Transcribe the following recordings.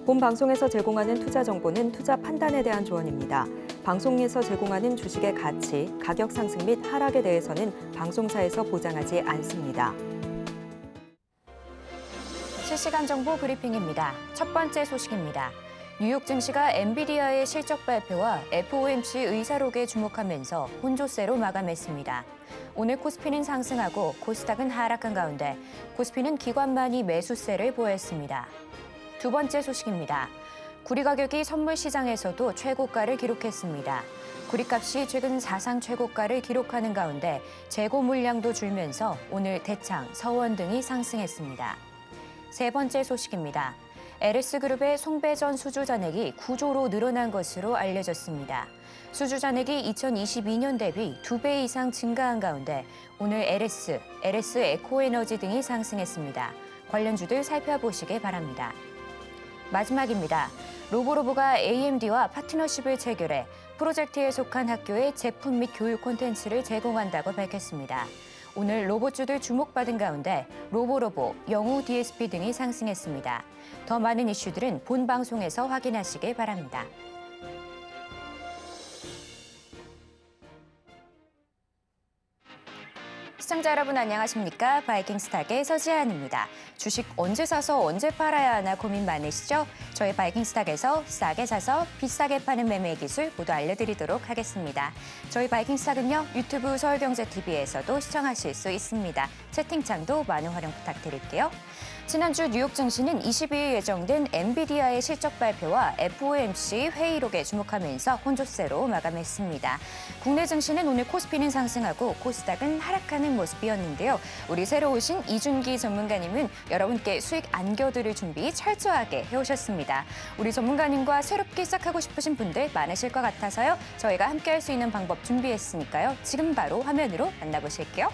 본 방송에서 제공하는 투자 정보는 투자 판단에 대한 조언입니다. 방송에서 제공하는 주식의 가치, 가격 상승 및 하락에 대해서는 방송사에서 보장하지 않습니다. 실시간 정보 브리핑입니다. 첫 번째 소식입니다. 뉴욕 증시가 엔비디아의 실적 발표와 FOMC 의사록에 주목하면서 혼조세로 마감했습니다. 오늘 코스피는 상승하고 코스닥은 하락한 가운데 코스피는 기관만이 매수세를 보였습니다. 두 번째 소식입니다. 구리 가격이 선물 시장에서도 최고가를 기록했습니다. 구리값이 최근 사상 최고가를 기록하는 가운데 재고 물량도 줄면서 오늘 대창, 서원 등이 상승했습니다. 세 번째 소식입니다. LS그룹의 송배전 수주잔액이 9조로 늘어난 것으로 알려졌습니다. 수주잔액이 2022년 대비 2배 이상 증가한 가운데 오늘 LS 에코에너지 등이 상승했습니다. 관련주들 살펴보시기 바랍니다. 마지막입니다. 로보로보가 AMD와 파트너십을 체결해 프로젝트에 속한 학교의 제품 및 교육 콘텐츠를 제공한다고 밝혔습니다. 오늘 로봇주들 주목받은 가운데 로보로보, 영우 DSP 등이 상승했습니다. 더 많은 이슈들은 본 방송에서 확인하시길 바랍니다. 시청자 여러분 안녕하십니까? 바이킹스탁의 서지아입니다. 주식 언제 사서 언제 팔아야 하나 고민 많으시죠? 저희 바이킹스탁에서 싸게 사서 비싸게 파는 매매 기술 모두 알려드리도록 하겠습니다. 저희 바이킹스탁은요, 유튜브 서울경제TV에서도 시청하실 수 있습니다. 채팅창도 많은 활용 부탁드릴게요. 지난주 뉴욕 증시는 22일 예정된 엔비디아의 실적 발표와 FOMC 회의록에 주목하면서 혼조세로 마감했습니다. 국내 증시는 오늘 코스피는 상승하고 코스닥은 하락하는 모습이었는데요. 우리 새로 오신 이준기 전문가님은 여러분께 수익 안겨드릴 준비 철저하게 해오셨습니다. 우리 전문가님과 새롭게 시작하고 싶으신 분들 많으실 것 같아서요. 저희가 함께할 수 있는 방법 준비했으니까요. 지금 바로 화면으로 만나보실게요.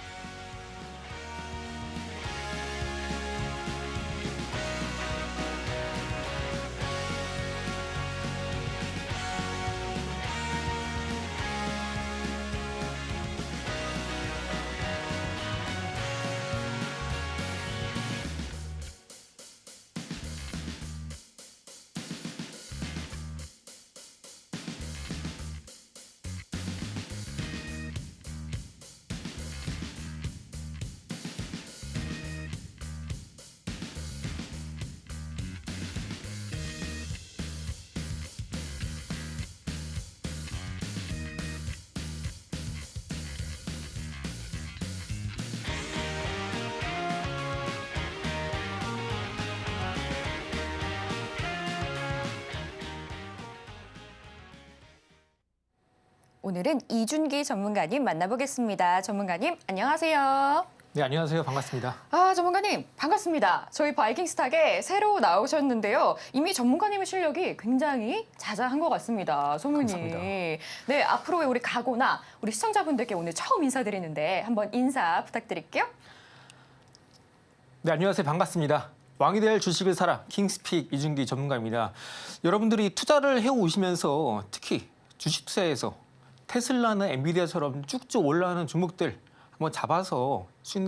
오늘은 이준기 전문가님 만나보겠습니다. 전문가님, 안녕하세요. 네, 안녕하세요. 반갑습니다. 전문가님, 반갑습니다. 저희 바이킹스탁에 새로 나오셨는데요. 이미 전문가님의 실력이 굉장히 자자한 것 같습니다. 소문이. 감사합니다. 네, 앞으로의 우리 각오나 우리 시청자분들께 오늘 처음 인사드리는데 한번 인사 부탁드릴게요. 네, 안녕하세요. 반갑습니다. 왕이 될 주식을 사라 킹스픽 이준기 전문가입니다. 여러분들이 투자를 해오시면서 특히 주식 투자에서 테슬라나 엔비디아처럼 쭉쭉 올라가는 종목들 한번 잡아서 수익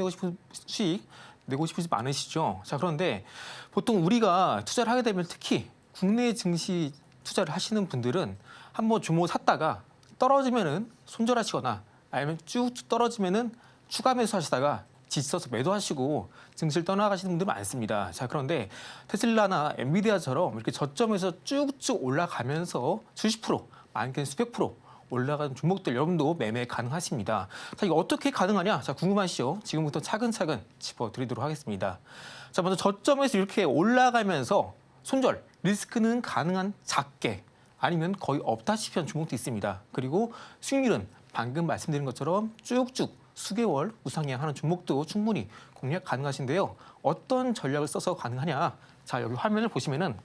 내고 싶으시 많으시죠? 자, 그런데 보통 우리가 투자를 하게 되면 특히 국내 증시 투자를 하시는 분들은 한번 종목 샀다가 떨어지면은 손절하시거나 아니면 쭉 떨어지면은 추가 매수하시다가 지쳐서 매도하시고 증시를 떠나가시는 분들 많습니다. 자, 그런데 테슬라나 엔비디아처럼 이렇게 저점에서 쭉쭉 올라가면서 수십 프로, 많게는 수백 프로 올라가는 종목들 여러분도 매매 가능하십니다. 자, 이거 어떻게 가능하냐? 자, 궁금하시죠? 지금부터 차근차근 짚어드리도록 하겠습니다. 자, 먼저 저점에서 이렇게 올라가면서 손절, 리스크는 가능한 작게 아니면 거의 없다시피 한 종목도 있습니다. 그리고 수익률은 방금 말씀드린 것처럼 쭉쭉 수개월 우상향하는 종목도 충분히 공략 가능하신데요. 어떤 전략을 써서 가능하냐? 자, 여기 화면을 보시면은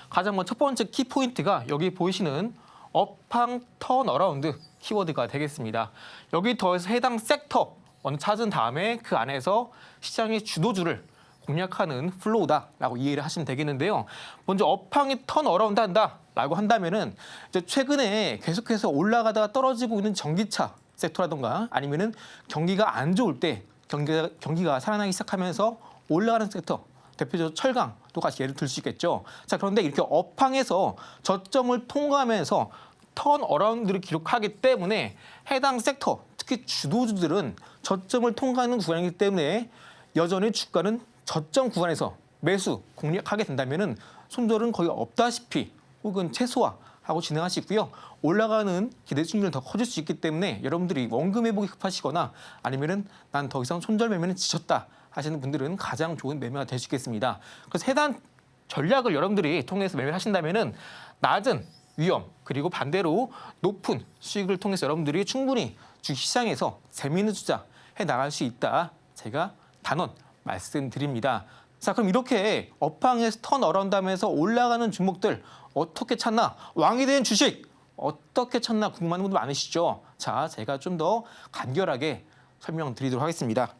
가장 먼저 첫 번째 키포인트가 여기 보이시는 업황 턴어라운드 키워드가 되겠습니다. 여기 더해서 해당 섹터 먼저 찾은 다음에 그 안에서 시장의 주도주를 공략하는 플로우다라고 이해를 하시면 되겠는데요. 먼저 업황이 턴어라운드 한다라고 한다면은 이제 최근에 계속해서 올라가다가 떨어지고 있는 전기차 섹터라던가 아니면은 경기가 안 좋을 때 경기가 살아나기 시작하면서 올라가는 섹터 대표적으로 철강도 같이 예를 들 수 있겠죠. 자, 그런데 이렇게 업황에서 저점을 통과하면서 턴 어라운드를 기록하기 때문에 해당 섹터, 특히 주도주들은 저점을 통과하는 구간이기 때문에 여전히 주가는 저점 구간에서 매수 공략하게 된다면은 손절은 거의 없다시피 혹은 최소화하고 진행하시고요. 올라가는 기대 수익률이 더 커질 수 있기 때문에 여러분들이 원금 회복이 급하시거나 아니면은 난 더 이상 손절 매매는 지쳤다 하시는 분들은 가장 좋은 매매가 될 수 있겠습니다. 그래서 해당 전략을 여러분들이 통해서 매매를 하신다면은 낮은 위험 그리고 반대로 높은 수익을 통해서 여러분들이 충분히 주식시장에서 재미있는 투자 해 나갈 수 있다. 제가 단언 말씀드립니다. 자, 그럼 이렇게 업황에서 턴 어라운드 하면서 올라가는 종목들 어떻게 찾나? 왕이 된 주식 어떻게 찾나 궁금한 분들 많으시죠? 자, 제가 좀 더 간결하게 설명드리도록 하겠습니다.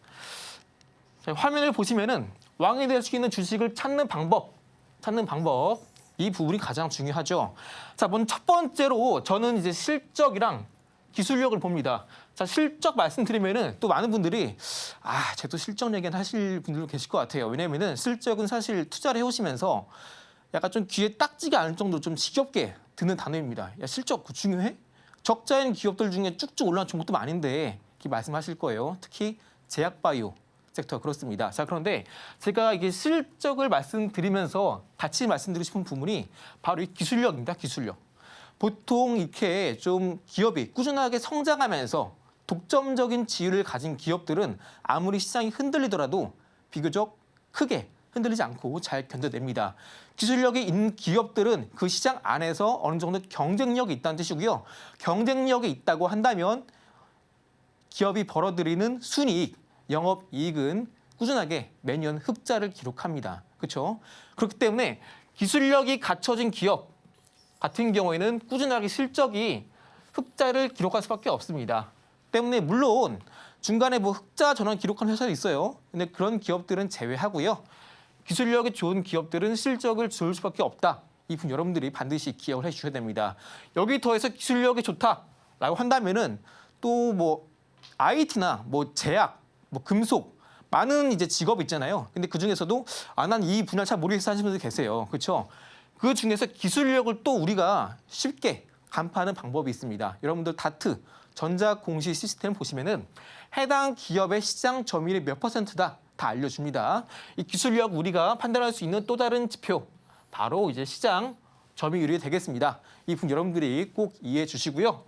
자, 화면을 보시면은 왕이 될 수 있는 주식을 찾는 방법 이 부분이 가장 중요하죠. 자, 먼저 첫 번째로 저는 이제 실적이랑 기술력을 봅니다. 자, 실적 말씀드리면은 또 많은 분들이 쟤도 실적 얘기는 하실 분들도 계실 것 같아요. 왜냐면은 실적은 사실 투자를 해오시면서 약간 좀 귀에 딱지가 않을 정도로 좀 지겹게 듣는 단어입니다. 야, 실적 그 중요해? 적자인 기업들 중에 쭉쭉 올라온 종목도 많은데 이렇게 말씀하실 거예요. 특히 제약바이오 섹터 그렇습니다. 자, 그런데 제가 이게 실적을 말씀드리면서 같이 말씀드리고 싶은 부분이 바로 이 기술력입니다. 기술력. 보통 이렇게 좀 기업이 꾸준하게 성장하면서 독점적인 지위를 가진 기업들은 아무리 시장이 흔들리더라도 비교적 크게 흔들리지 않고 잘 견뎌냅니다. 기술력이 있는 기업들은 그 시장 안에서 어느 정도 경쟁력이 있다는 뜻이고요. 경쟁력이 있다고 한다면 기업이 벌어들이는 순이익, 영업이익은 꾸준하게 매년 흑자를 기록합니다. 그렇죠? 그렇기 때문에 기술력이 갖춰진 기업 같은 경우에는 꾸준하게 실적이 흑자를 기록할 수밖에 없습니다. 때문에 물론 중간에 뭐 흑자 전환 기록하는 회사도 있어요. 근데 그런 기업들은 제외하고요. 기술력이 좋은 기업들은 실적을 좋을 수밖에 없다. 이 부분 여러분들이 반드시 기억을 해주셔야 됩니다. 여기 더해서 기술력이 좋다라고 한다면은 또 뭐 IT나 뭐 제약, 뭐 금속 많은 이제 직업이 있잖아요. 근데 그 중에서도 난 이 분야 잘 모르겠어 하시는 분들 계세요. 그렇죠? 그 중에서 기술력을 또 우리가 쉽게 간파하는 방법이 있습니다. 여러분들 다트 전자공시 시스템 보시면은 해당 기업의 시장 점유율이 몇 %다 다 알려줍니다. 이 기술력 우리가 판단할 수 있는 또 다른 지표 바로 이제 시장 점유율이 되겠습니다. 이 부분 여러분들이 꼭 이해해 주시고요.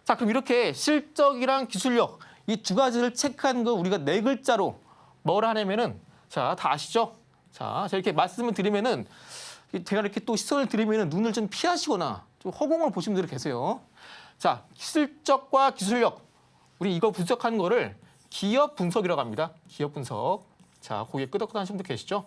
자, 그럼 이렇게 실적이랑 기술력 이 두 가지를 체크하는 거 우리가 네 글자로 뭐라 하냐면은 자, 다 아시죠? 자, 이렇게 말씀을 드리면은 제가 이렇게 또 시선을 드리면은 눈을 좀 피하시거나 좀 허공을 보시는 분들이 계세요. 자, 실적과 기술력 우리 이거 분석하는 거를 기업 분석이라고 합니다. 기업 분석. 자, 고개 끄덕끄덕 하시는 분들 계시죠?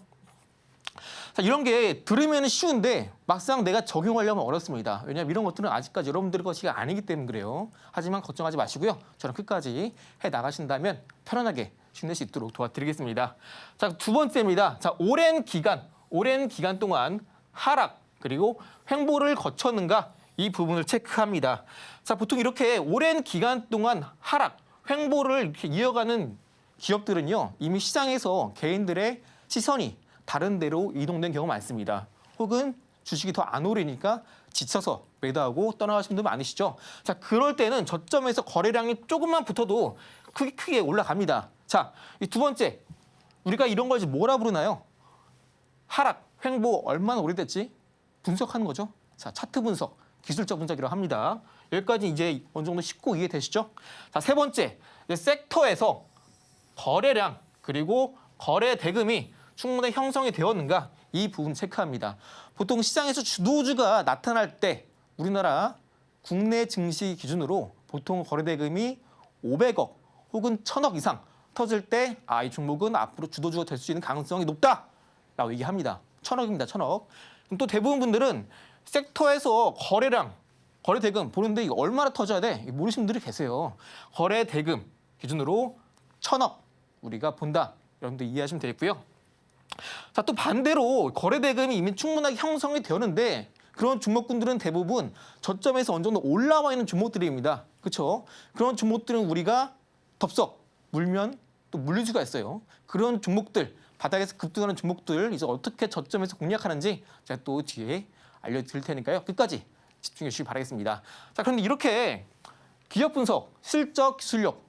자, 이런 게 들으면 쉬운데 막상 내가 적용하려면 어렵습니다. 왜냐하면 이런 것들은 아직까지 여러분들의 것이 아니기 때문에 그래요. 하지만 걱정하지 마시고요. 저랑 끝까지 해 나가신다면 편안하게 힘낼 수 있도록 도와드리겠습니다. 자, 두 번째입니다. 자, 오랜 기간 동안 하락 그리고 횡보를 거쳤는가 이 부분을 체크합니다. 자, 보통 이렇게 오랜 기간 동안 하락, 횡보를 이렇게 이어가는 기업들은요. 이미 시장에서 개인들의 시선이 다른 데로 이동된 경우가 많습니다. 혹은 주식이 더 안 오르니까 지쳐서 매도하고 떠나가시는 분들 많으시죠. 자, 그럴 때는 저점에서 거래량이 조금만 붙어도 크게 올라갑니다. 자, 이 두 번째, 우리가 이런 걸 뭐라 부르나요? 하락, 횡보 얼마나 오래됐지? 분석하는 거죠. 자, 차트 분석, 기술적 분석이라고 합니다. 여기까지 이제 어느 정도 쉽고 이해되시죠? 자, 세 번째, 섹터에서 거래량 그리고 거래 대금이 충분히 형성이 되었는가 이 부분 체크합니다. 보통 시장에서 주도주가 나타날 때 우리나라 국내 증시 기준으로 보통 거래 대금이 500억 혹은 1000억 이상 터질 때 이 종목은 앞으로 주도주가 될 수 있는 가능성이 높다라고 얘기합니다. 1000억입니다. 1000억. 또 대부분 분들은 섹터에서 거래량, 거래 대금 보는데 이거 얼마나 터져야 돼? 모르시는 분들이 계세요. 거래 대금 기준으로 1000억 우리가 본다. 여러분들 이해하시면 되겠고요. 자, 또 반대로 거래 대금이 이미 충분하게 형성이 되었는데 그런 종목군들은 대부분 저점에서 어느 정도 올라와 있는 종목들입니다. 그렇죠? 그런 종목들은 우리가 덥석 물면 또 물릴 수가 있어요. 그런 종목들, 바닥에서 급등하는 종목들 이제 어떻게 저점에서 공략하는지 제가 또 뒤에 알려드릴 테니까요. 끝까지 집중해 주시기 바라겠습니다. 자, 그런데 이렇게 기업 분석, 실적, 기술력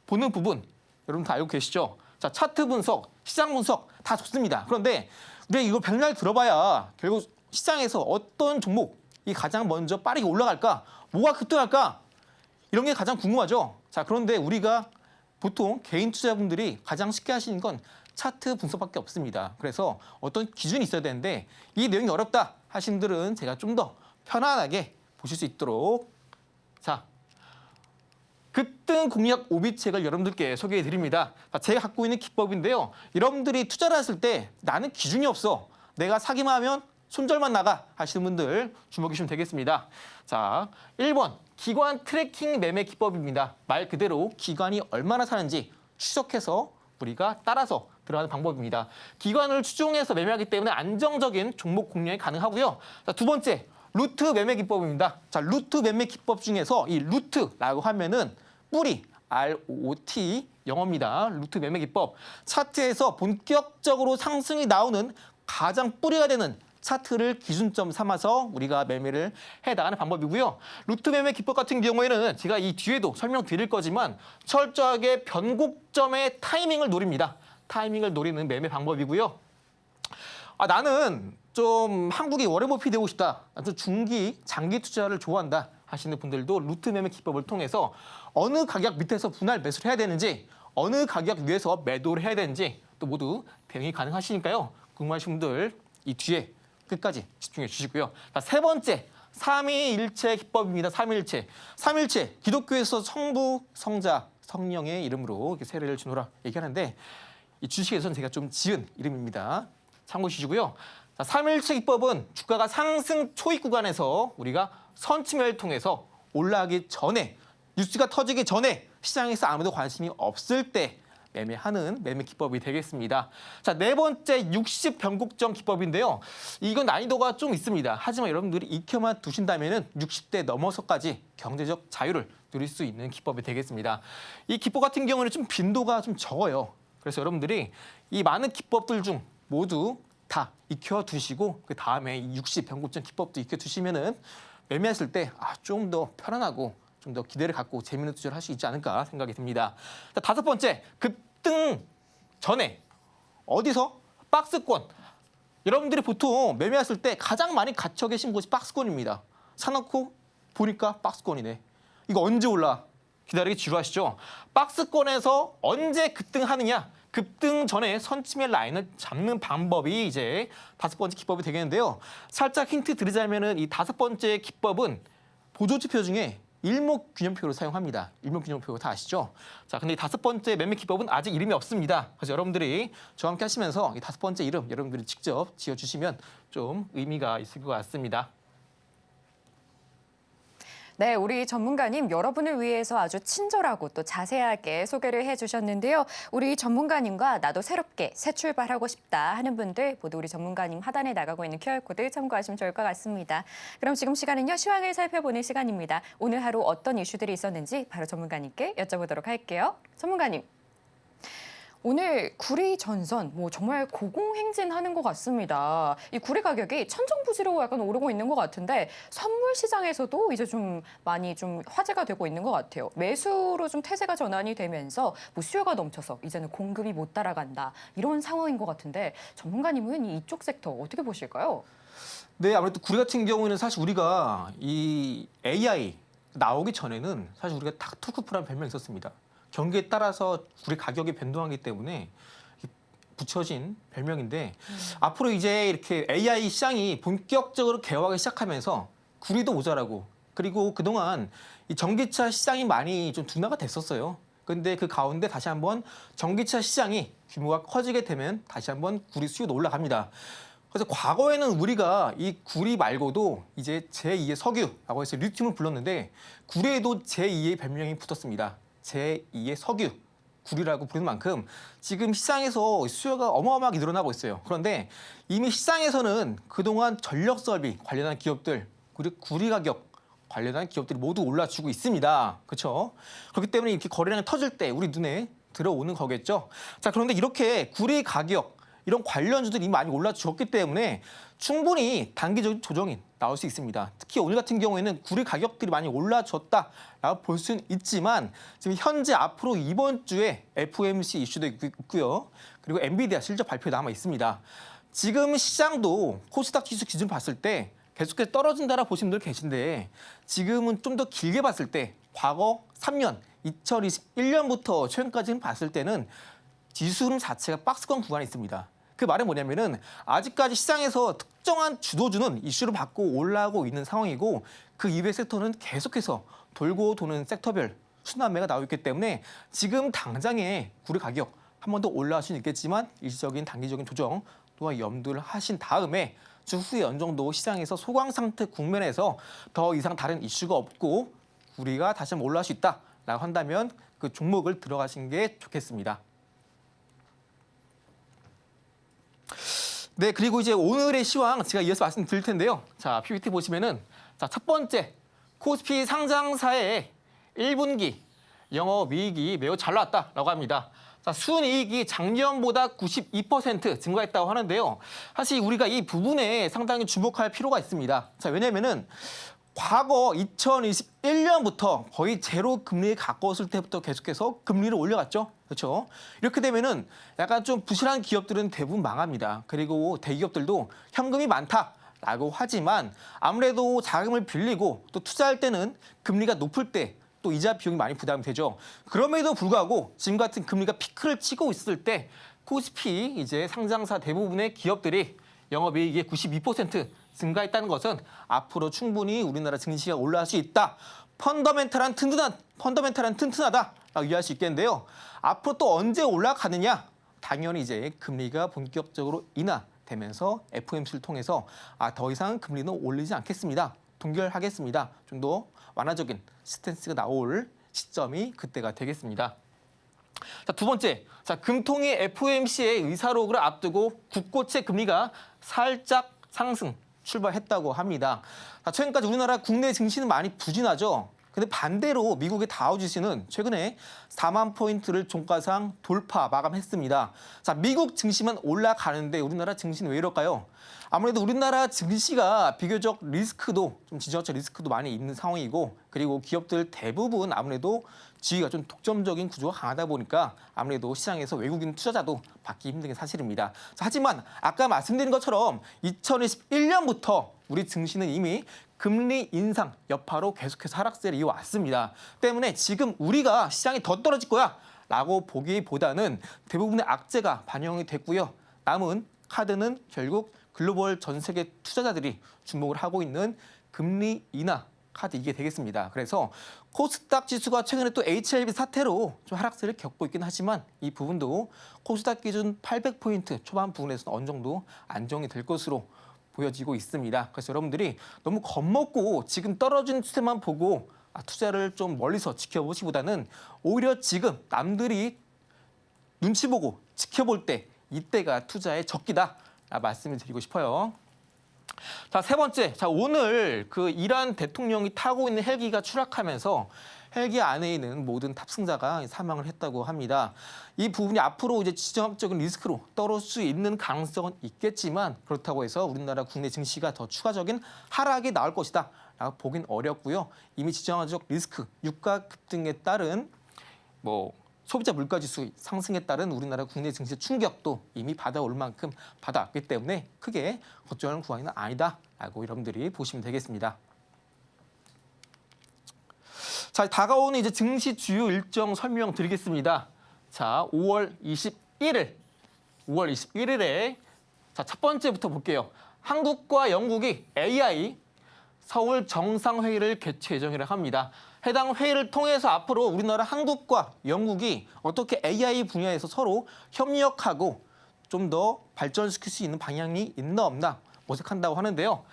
보는 부분 여러분 다 알고 계시죠? 자, 차트 분석, 시장 분석 다 좋습니다. 그런데 우리가 이거 백날 들어봐야 결국 시장에서 어떤 종목이 가장 먼저 빠르게 올라갈까? 뭐가 급등할까? 이런 게 가장 궁금하죠? 자, 그런데 우리가 보통 개인 투자분들이 가장 쉽게 하시는 건 차트 분석밖에 없습니다. 그래서 어떤 기준이 있어야 되는데 이 내용이 어렵다 하신 분들은 제가 좀 더 편안하게 보실 수 있도록 자, 급등 공략 오비책을 여러분들께 소개해 드립니다. 제가 갖고 있는 기법인데요. 여러분들이 투자를 하실 때 나는 기준이 없어. 내가 사기만 하면 손절만 나가 하시는 분들 주목해 주시면 되겠습니다. 자, 1번 기관 트래킹 매매 기법입니다. 말 그대로 기관이 얼마나 사는지 추적해서 우리가 따라서 들어가는 방법입니다. 기관을 추종해서 매매하기 때문에 안정적인 종목 공략이 가능하고요. 자, 두 번째 루트 매매 기법입니다. 자, 루트 매매 기법 중에서 이 루트라고 하면은 뿌리, ROT 영어입니다. 루트 매매 기법. 차트에서 본격적으로 상승이 나오는 가장 뿌리가 되는 차트를 기준점 삼아서 우리가 매매를 해나가는 방법이고요. 루트 매매 기법 같은 경우에는 제가 이 뒤에도 설명드릴 거지만 철저하게 변곡점의 타이밍을 노립니다. 타이밍을 노리는 매매 방법이고요. 나는 좀 한국의 워렌 버핏이 되고 싶다. 좀 중기, 장기 투자를 좋아한다 하시는 분들도 루트 매매 기법을 통해서 어느 가격 밑에서 분할 매수를 해야 되는지 어느 가격 위에서 매도를 해야 되는지 또 모두 대응이 가능하시니까요. 궁금하신 분들 이 뒤에 끝까지 집중해 주시고요. 자, 세 번째, 삼위일체 기법입니다. 삼위일체. 삼위일체, 기독교에서 성부, 성자, 성령의 이름으로 이렇게 세례를 주노라 얘기하는데 이 주식에서는 제가 좀 지은 이름입니다. 참고해 주시고요. 자, 삼위일체 기법은 주가가 상승 초입 구간에서 우리가 선침을 통해서 올라가기 전에 뉴스가 터지기 전에 시장에서 아무도 관심이 없을 때 매매하는 매매 기법이 되겠습니다. 자, 네 번째 60 변곡점 기법인데요. 이건 난이도가 좀 있습니다. 하지만 여러분들이 익혀만 두신다면은 60대 넘어서까지 경제적 자유를 누릴 수 있는 기법이 되겠습니다. 이 기법 같은 경우는 좀 빈도가 좀 적어요. 그래서 여러분들이 이 많은 기법들 중 모두 다 익혀두시고 그 다음에 60 변곡점 기법도 익혀두시면은 매매했을 때 좀 더 편안하고 좀 더 기대를 갖고 재미있는 투자를 할 수 있지 않을까 생각이 듭니다. 자, 다섯 번째, 급등 전에 어디서? 박스권. 여러분들이 보통 매매했을 때 가장 많이 갇혀 계신 곳이 박스권입니다. 사놓고 보니까 박스권이네. 이거 언제 올라? 기다리기 지루하시죠? 박스권에서 언제 급등하느냐? 급등 전에 선침의 라인을 잡는 방법이 이제 다섯 번째 기법이 되겠는데요. 살짝 힌트 드리자면은 이 다섯 번째 기법은 보조지표 중에 일목균형표를 사용합니다. 일목균형표 다 아시죠? 자, 근데 이 다섯 번째 매매 기법은 아직 이름이 없습니다. 그래서 여러분들이 저와 함께 하시면서 이 다섯 번째 이름 여러분들이 직접 지어주시면 좀 의미가 있을 것 같습니다. 네, 우리 전문가님 여러분을 위해서 아주 친절하고 또 자세하게 소개를 해주셨는데요. 우리 전문가님과 나도 새롭게 새 출발하고 싶다 하는 분들 모두 우리 전문가님 하단에 나가고 있는 QR코드 참고하시면 좋을 것 같습니다. 그럼 지금 시간은요, 시황을 살펴보는 시간입니다. 오늘 하루 어떤 이슈들이 있었는지 바로 전문가님께 여쭤보도록 할게요. 전문가님. 오늘 구리 전선 정말 고공행진하는 것 같습니다. 이 구리 가격이 천정부지로 약간 오르고 있는 것 같은데 선물 시장에서도 이제 좀 많이 좀 화제가 되고 있는 것 같아요. 매수로 좀 태세가 전환이 되면서 수요가 넘쳐서 이제는 공급이 못 따라간다 이런 상황인 것 같은데 전문가님은 이쪽 섹터 어떻게 보실까요? 네, 아무래도 구리 같은 경우에는 사실 우리가 이 AI 나오기 전에는 사실 우리가 닥터쿠프라는 별명이 있었습니다. 경기에 따라서 구리 가격이 변동하기 때문에 붙여진 별명인데 앞으로 이제 이렇게 AI 시장이 본격적으로 개화하기 시작하면서 구리도 모자라고 그리고 그동안 이 전기차 시장이 많이 좀 둔화가 됐었어요. 그런데 그 가운데 다시 한번 전기차 시장이 규모가 커지게 되면 다시 한번 구리 수요도 올라갑니다. 그래서 과거에는 우리가 이 구리 말고도 이제 제2의 석유라고 해서 리튬을 불렀는데 구리에도 제2의 별명이 붙었습니다. 제2의 석유, 구리라고 부르는 만큼 지금 시장에서 수요가 어마어마하게 늘어나고 있어요. 그런데 이미 시장에서는 그동안 전력 설비 관련한 기업들, 그리고 구리 가격 관련한 기업들이 모두 올라주고 있습니다. 그렇죠? 그렇기 때문에 이렇게 거래량이 터질 때 우리 눈에 들어오는 거겠죠. 자, 그런데 이렇게 구리 가격 이런 관련주들이 많이 올라주었기 때문에 충분히 단기적인 조정이 나올 수 있습니다. 특히 오늘 같은 경우에는 구리 가격들이 많이 올라줬다라고 볼 수는 있지만 지금 현재 앞으로 이번 주에 FOMC 이슈도 있고요. 그리고 엔비디아 실적 발표 남아 있습니다. 지금 시장도 코스닥 지수 기준 봤을 때 계속해서 떨어진다라고 보시는 분들 계신데 지금은 좀 더 길게 봤을 때 과거 3년 2021년부터 최근까지 봤을 때는 지수 흐름 자체가 박스권 구간에 있습니다. 그 말은 뭐냐면은 아직까지 시장에서 특정한 주도주는 이슈를 받고 올라오고 있는 상황이고 그 이외의 섹터는 계속해서 돌고 도는 섹터별 순환매가 나오고 있기 때문에 지금 당장의 구리 가격 한 번 더 올라갈 수는 있겠지만 일시적인 단기적인 조정 또한 염두를 하신 다음에 추후에 어느 정도 시장에서 소강 상태 국면에서 더 이상 다른 이슈가 없고 우리가 다시 한번 올라갈 수 있다라고 한다면 그 종목을 들어가신 게 좋겠습니다. 네, 그리고 이제 오늘의 시황 제가 이어서 말씀드릴 텐데요. 자, PPT 보시면은 자, 첫 번째 코스피 상장사의 1분기 영업이익이 매우 잘 나왔다라고 합니다. 자, 순이익이 작년보다 92% 증가했다고 하는데요. 사실 우리가 이 부분에 상당히 주목할 필요가 있습니다. 자, 왜냐면은 과거 2021년부터 거의 제로 금리에 가까웠을 때부터 계속해서 금리를 올려갔죠. 그렇죠? 이렇게 되면은 약간 좀 부실한 기업들은 대부분 망합니다. 그리고 대기업들도 현금이 많다라고 하지만 아무래도 자금을 빌리고 또 투자할 때는 금리가 높을 때 또 이자 비용이 많이 부담이 되죠. 그럼에도 불구하고 지금 같은 금리가 피크를 치고 있을 때 코스피 이제 상장사 대부분의 기업들이 영업이익이 92% 증가했다는 것은 앞으로 충분히 우리나라 증시가 올라갈 수 있다. 펀더멘탈한 튼튼하다라고 이해할 수 있겠는데요. 앞으로 또 언제 올라가느냐? 당연히 이제 금리가 본격적으로 인하되면서 FOMC를 통해서 더 이상 금리는 올리지 않겠습니다. 동결하겠습니다. 좀 더 완화적인 스탠스가 나올 시점이 그때가 되겠습니다. 자, 두 번째, 자, 금통위 FOMC의 의사록을 앞두고 국고채 금리가 살짝 상승 출발했다고 합니다. 자, 최근까지 우리나라 국내 증시는 많이 부진하죠. 근데 반대로 미국의 다우지수는 최근에 4만 포인트를 종가상 돌파 마감했습니다. 자, 미국 증시만 올라가는데 우리나라 증시는 왜 이럴까요? 아무래도 우리나라 증시가 비교적 리스크도 좀 지정학적 리스크도 많이 있는 상황이고 그리고 기업들 대부분 아무래도 지위가 좀 독점적인 구조가 강하다 보니까 아무래도 시장에서 외국인 투자자도 받기 힘든 게 사실입니다. 자, 하지만 아까 말씀드린 것처럼 2021년부터 우리 증시는 이미 금리 인상 여파로 계속해서 하락세를 이어왔습니다. 때문에 지금 우리가 시장이 더 떨어질 거야 라고 보기보다는 대부분의 악재가 반영이 됐고요. 남은 카드는 결국 글로벌 전 세계 투자자들이 주목을 하고 있는 금리 인하 카드 이게 되겠습니다. 그래서 코스닥 지수가 최근에 또 HLB 사태로 좀 하락세를 겪고 있긴 하지만 이 부분도 코스닥 기준 800포인트 초반 부분에서는 어느 정도 안정이 될 것으로 보여지고 있습니다. 그래서 여러분들이 너무 겁먹고 지금 떨어진 추세만 보고 투자를 좀 멀리서 지켜보시기보다는 오히려 지금 남들이 눈치 보고 지켜볼 때 이때가 투자의 적기다 말씀을 드리고 싶어요. 자, 세 번째, 자, 오늘 그 이란 대통령이 타고 있는 헬기가 추락하면서 헬기 안에 있는 모든 탑승자가 사망을 했다고 합니다. 이 부분이 앞으로 이제 지정학적인 리스크로 떨어질 수 있는 가능성은 있겠지만 그렇다고 해서 우리나라 국내 증시가 더 추가적인 하락이 나올 것이다 라고 보긴 어렵고요. 이미 지정학적 리스크, 유가 급등에 따른 소비자 물가지수 상승에 따른 우리나라 국내 증시 충격도 이미 받아올 만큼 받아왔기 때문에 크게 걱정하는 구간은 아니다라고 여러분들이 보시면 되겠습니다. 자, 다가오는 이제 증시 주요 일정 설명드리겠습니다. 자, 5월 21일에 자, 첫 번째부터 볼게요. 한국과 영국이 AI 서울 정상회의를 개최 예정이라고 합니다. 해당 회의를 통해서 앞으로 우리나라 한국과 영국이 어떻게 AI 분야에서 서로 협력하고 좀 더 발전시킬 수 있는 방향이 있나 없나 모색한다고 하는데요.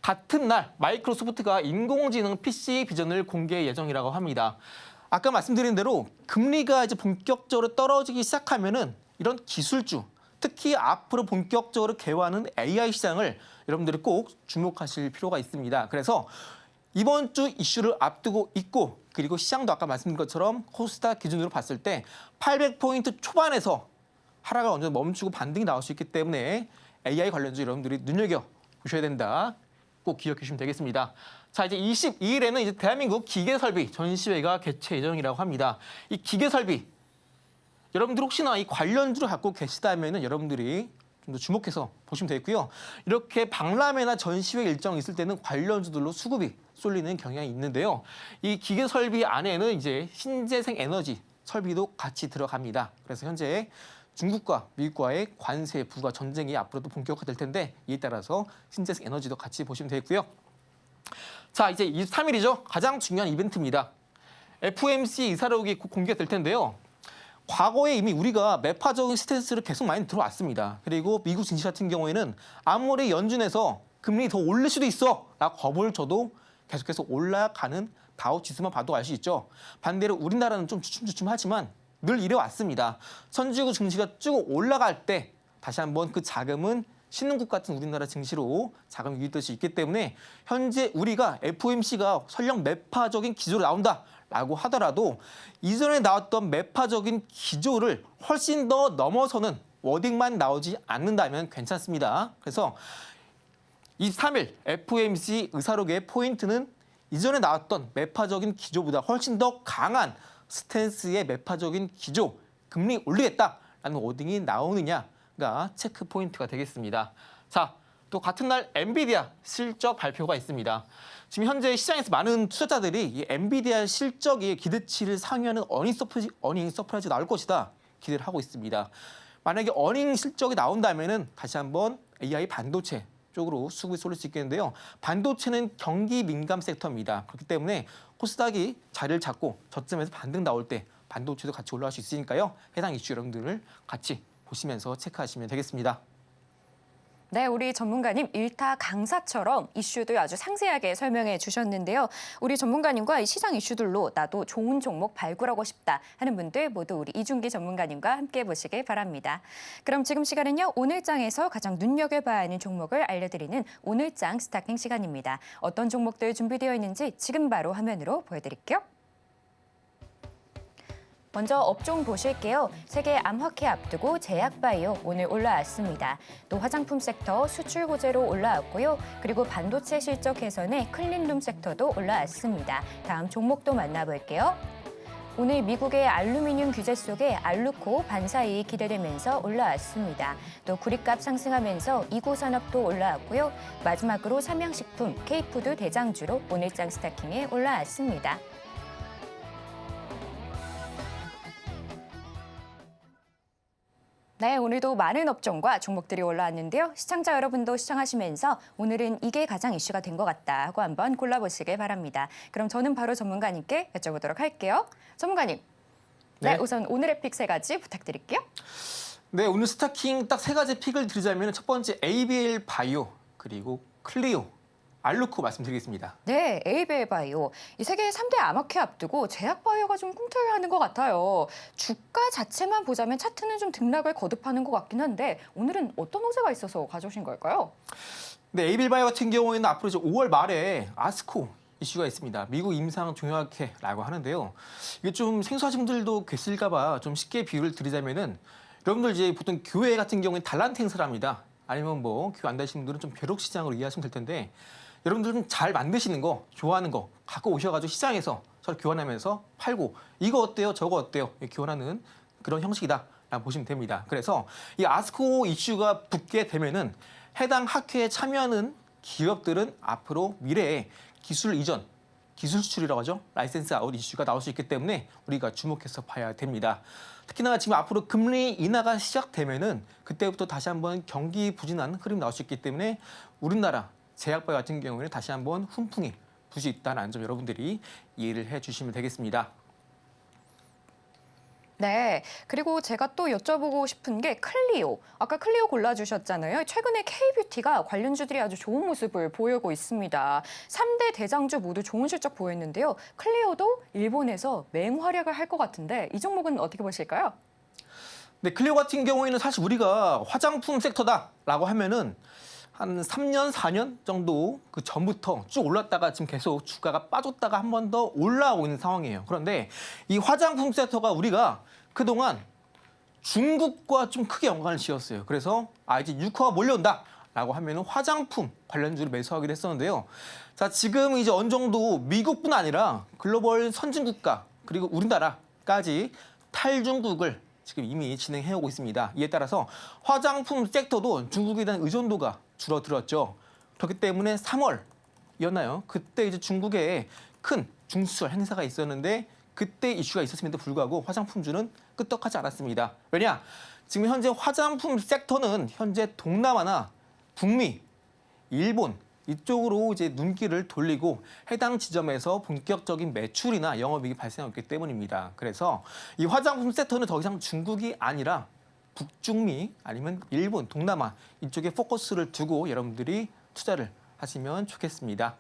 같은 날 마이크로소프트가 인공지능 PC 비전을 공개 예정이라고 합니다. 아까 말씀드린 대로 금리가 이제 본격적으로 떨어지기 시작하면은 이런 기술주, 특히 앞으로 본격적으로 개화하는 AI 시장을 여러분들이 꼭 주목하실 필요가 있습니다. 그래서 이번 주 이슈를 앞두고 있고 그리고 시장도 아까 말씀드린 것처럼 코스닥 기준으로 봤을 때 800포인트 초반에서 하락을 어느 정도 멈추고 반등이 나올 수 있기 때문에 AI 관련주 여러분들이 눈여겨보셔야 된다. 꼭 기억해 주시면 되겠습니다. 자, 이제 22일에는 이제 대한민국 기계설비 전시회가 개최 예정이라고 합니다. 이 기계설비 여러분들 혹시나 이 관련주를 갖고 계시다면 여러분들이 좀 더 주목해서 보시면 되겠고요. 이렇게 박람회나 전시회 일정이 있을 때는 관련주들로 수급이 쏠리는 경향이 있는데요. 이 기계 설비 안에는 이제 신재생 에너지 설비도 같이 들어갑니다. 그래서 현재 중국과 미국과의 관세 부과 전쟁이 앞으로도 본격화될 텐데 이에 따라서 신재생 에너지도 같이 보시면 되겠고요. 자, 이제 23일이죠. 가장 중요한 이벤트입니다. FOMC 이사록이 곧 공개가 될 텐데요. 과거에 이미 우리가 매파적인 스탠스를 계속 많이 들어왔습니다. 그리고 미국 증시 같은 경우에는 아무리 연준에서 금리 더 올릴 수도 있어 라고 겁을 줘도 계속해서 올라가는 다우 지수만 봐도 알 수 있죠. 반대로 우리나라는 좀 주춤주춤하지만 늘 이래 왔습니다. 선진국 증시가 쭉 올라갈 때 다시 한번 그 자금은 신흥국 같은 우리나라 증시로 자금이 유입될 수 있기 때문에 현재 우리가 FOMC가 설령 매파적인 기조로 나온다라고 하더라도 이전에 나왔던 매파적인 기조를 훨씬 더 넘어서는 워딩만 나오지 않는다면 괜찮습니다. 그래서 23일 FOMC 의사록의 포인트는 이전에 나왔던 매파적인 기조보다 훨씬 더 강한 스탠스의 매파적인 기조, 금리 올리겠다라는 워딩이 나오느냐가 체크 포인트가 되겠습니다. 자, 또 같은 날 엔비디아 실적 발표가 있습니다. 지금 현재 시장에서 많은 투자자들이 이 엔비디아 실적이 기대치를 상회하는 어닝 서프라이즈 나올 것이다 기대를 하고 있습니다. 만약에 어닝 실적이 나온다면은 다시 한번 AI 반도체 쪽으로 수급이 쏠릴 수 있겠는데요. 반도체는 경기 민감 섹터입니다. 그렇기 때문에 코스닥이 자리를 잡고 저점에서 반등 나올 때 반도체도 같이 올라갈 수 있으니까요. 해당 이슈 여러분들을 같이 보시면서 체크하시면 되겠습니다. 네, 우리 전문가님 일타 강사처럼 이슈도 아주 상세하게 설명해 주셨는데요. 우리 전문가님과 이 시장 이슈들로 나도 좋은 종목 발굴하고 싶다 하는 분들 모두 우리 이준기 전문가님과 함께 보시길 바랍니다. 그럼 지금 시간은요. 오늘장에서 가장 눈여겨봐야 하는 종목을 알려드리는 오늘장 스타킹 시간입니다. 어떤 종목들 준비되어 있는지 지금 바로 화면으로 보여드릴게요. 먼저 업종 보실게요. 세계 암화폐 앞두고 제약바이오 오늘 올라왔습니다. 또 화장품 섹터 수출 고제로 올라왔고요. 그리고 반도체 실적 개선에 클린룸 섹터도 올라왔습니다. 다음 종목도 만나볼게요. 오늘 미국의 알루미늄 규제 속에 알루코 반사이익 기대되면서 올라왔습니다. 또 구리값 상승하면서 이구산업도 올라왔고요. 마지막으로 삼양식품, K푸드 대장주로 오늘장 스타킹에 올라왔습니다. 네, 오늘도 많은 업종과 종목들이 올라왔는데요. 시청자 여러분도 시청하시면서 오늘은 이게 가장 이슈가 된 것 같다 하고 한번 골라보시길 바랍니다. 그럼 저는 바로 전문가님께 여쭤보도록 할게요. 전문가님, 네, 우선 오늘의 픽 세 가지 부탁드릴게요. 네, 오늘 스타킹 딱 세 가지 픽을 드리자면 첫 번째 ABL 바이오 그리고 클리오, 알루코 말씀드리겠습니다. 네, ABL 바이오. 이 세계 3대 암호캐 앞두고 제약 바이오가 좀 꿈틀하는 것 같아요. 주가 자체만 보자면 차트는 좀 등락을 거듭하는 것 같긴 한데 오늘은 어떤 호재가 있어서 가져오신 걸까요? 네, ABL 바이오 같은 경우에는 앞으로 이제 5월 말에 아스코 이슈가 있습니다. 미국 임상 종약회라고 하는데요. 이게 좀 생소하신 분들도 계실까 봐 좀 쉽게 비유를 드리자면은 여러분들 이제 보통 교회 같은 경우에 달란트 행사를 합니다. 아니면 뭐 교회 안 다니시는 분들은 좀 벼룩시장으로 이해하시면 될 텐데 여러분들은 잘 만드시는 거, 좋아하는 거 갖고 오셔가지고 시장에서 서로 교환하면서 팔고 이거 어때요? 저거 어때요? 교환하는 그런 형식이다라고 보시면 됩니다. 그래서 이 아스코 이슈가 붙게 되면은 해당 학회에 참여하는 기업들은 앞으로 미래에 기술 이전, 기술 수출이라고 하죠. 라이센스 아웃 이슈가 나올 수 있기 때문에 우리가 주목해서 봐야 됩니다. 특히나 지금 앞으로 금리 인하가 시작되면은 그때부터 다시 한번 경기 부진한 흐름이 나올 수 있기 때문에 우리나라 제약바이오 같은 경우에는 다시 한번 훈풍이 불 수 있다는 점 여러분들이 이해를 해주시면 되겠습니다. 네, 그리고 제가 또 여쭤보고 싶은 게 클리오. 아까 클리오 골라주셨잖아요. 최근에 K뷰티가 관련주들이 아주 좋은 모습을 보이고 있습니다. 3대 대장주 모두 좋은 실적 보였는데요. 클리오도 일본에서 맹활약을 할 것 같은데 이 종목은 어떻게 보실까요? 네, 클리오 같은 경우에는 사실 우리가 화장품 섹터다라고 하면은 한 3년, 4년 정도 그 전부터 쭉 올랐다가 지금 계속 주가가 빠졌다가 한 번 더 올라오고 있는 상황이에요. 그런데 이 화장품 섹터가 우리가 그동안 중국과 좀 크게 연관을 지었어요. 그래서 이제 유가가 몰려온다라고 하면 화장품 관련주를 매수하기로 했었는데요. 자, 지금 이제 어느 정도 미국뿐 아니라 글로벌 선진국가 그리고 우리나라까지 탈중국을 지금 이미 진행해오고 있습니다. 이에 따라서 화장품 섹터도 중국에 대한 의존도가 줄어들었죠. 그렇기 때문에 3월이었나요? 그때 이제 중국에 큰 중수출 행사가 있었는데 그때 이슈가 있었음에도 불구하고 화장품주는 끄떡하지 않았습니다. 왜냐? 지금 현재 화장품 섹터는 현재 동남아나 북미, 일본 이쪽으로 이제 눈길을 돌리고 해당 지점에서 본격적인 매출이나 영업이익이 발생했기 때문입니다. 그래서 이 화장품 섹터는 더 이상 중국이 아니라 북중미 아니면 일본, 동남아 이쪽에 포커스를 두고 여러분들이 투자를 하시면 좋겠습니다.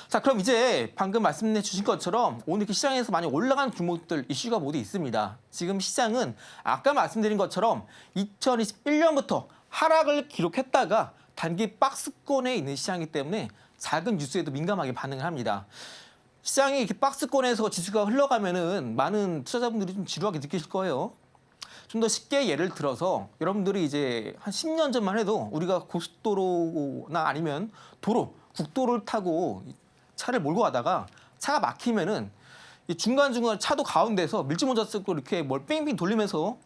자, 그럼 이제 방금 말씀해 주신 것처럼 오늘 이렇게 시장에서 많이 올라간 종목들 이슈가 모두 있습니다. 지금 시장은 아까 말씀드린 것처럼 2021년부터 하락을 기록했다가 단기 박스권에 있는 시장이기 때문에 작은 뉴스에도 민감하게 반응을 합니다. 시장이 이렇게 박스권에서 지수가 흘러가면은 많은 투자자분들이 좀 지루하게 느끼실 거예요. 좀 더 쉽게 예를 들어서 여러분들이 이제 한 10년 전만 해도 우리가 고속도로나 아니면 도로, 국도를 타고 차를 몰고 가다가 차가 막히면은 이 중간중간 차도 가운데서 밀짚모자 쓰고 이렇게 뭘 빙빙 돌리면서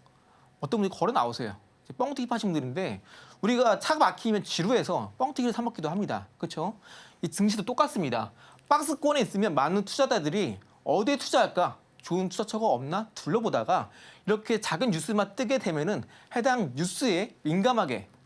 어떤 분이 걸어 나오세요. 뻥튀기 파신 분들인데 우리가 차가 막히면 지루해서 뻥튀기를 사 먹기도 합니다. 그렇죠? 이 증시도 똑같습니다. 박스권에 있으면 많은 투자자들이 어디에 투자할까? 좋은 투자처가 없나? 둘러보다가 이렇게 작은 뉴스만 뜨게 되면은 해당 뉴스에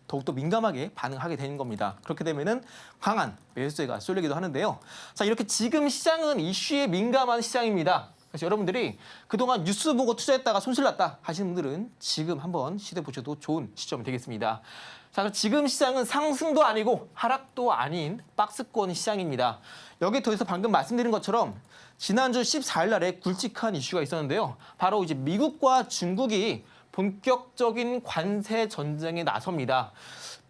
더욱더 민감하게 반응하게 되는 겁니다. 그렇게 되면은 강한 매수세가 쏠리기도 하는데요. 자, 이렇게 지금 시장은 이슈에 민감한 시장입니다. 그래서 여러분들이 그동안 뉴스 보고 투자했다가 손실났다 하시는 분들은 지금 한번 시대 보셔도 좋은 시점이 되겠습니다. 자, 지금 시장은 상승도 아니고 하락도 아닌 박스권 시장입니다. 여기에 더해서 방금 말씀드린 것처럼 지난주 14일 날에 굵직한 이슈가 있었는데요. 바로 이제 미국과 중국이 본격적인 관세 전쟁에 나섭니다.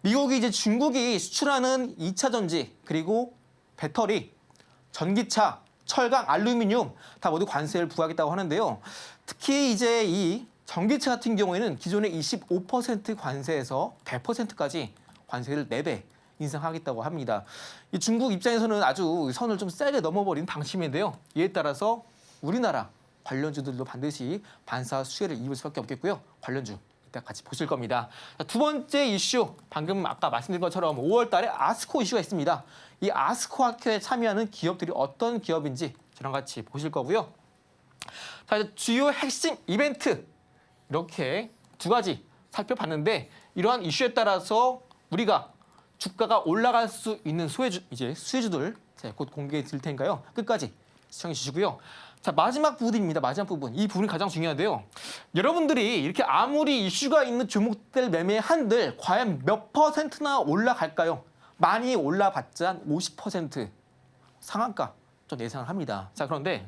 미국이 이제 중국이 수출하는 2차 전지 그리고 배터리, 전기차, 철강, 알루미늄 다 모두 관세를 부과하겠다고 하는데요. 특히 이제 이 전기차 같은 경우에는 기존의 25% 관세에서 100%까지 관세를 4배 인상하겠다고 합니다. 이 중국 입장에서는 아주 선을 좀 세게 넘어버린 방침인데요. 이에 따라서 우리나라 관련주들도 반드시 반사 수혜를 입을 수밖에 없겠고요. 관련주 이따 같이 보실 겁니다. 자, 두 번째 이슈, 방금 아까 말씀드린 것처럼 5월 달에 아스코 이슈가 있습니다. 이 아스코 학회에 참여하는 기업들이 어떤 기업인지 저랑 같이 보실 거고요. 자, 이제 주요 핵심 이벤트 이렇게 두 가지 살펴봤는데 이러한 이슈에 따라서 우리가 주가가 올라갈 수 있는 수혜주들 제가 곧 공개해 드릴 테니까요. 끝까지 시청해 주시고요. 자, 마지막 부분입니다. 마지막 부분. 이 부분이 가장 중요한데요. 여러분들이 이렇게 아무리 이슈가 있는 종목들 매매한들 과연 몇 %나 올라갈까요? 많이 올라봤자 50% 상한가 좀 예상을 합니다. 자, 그런데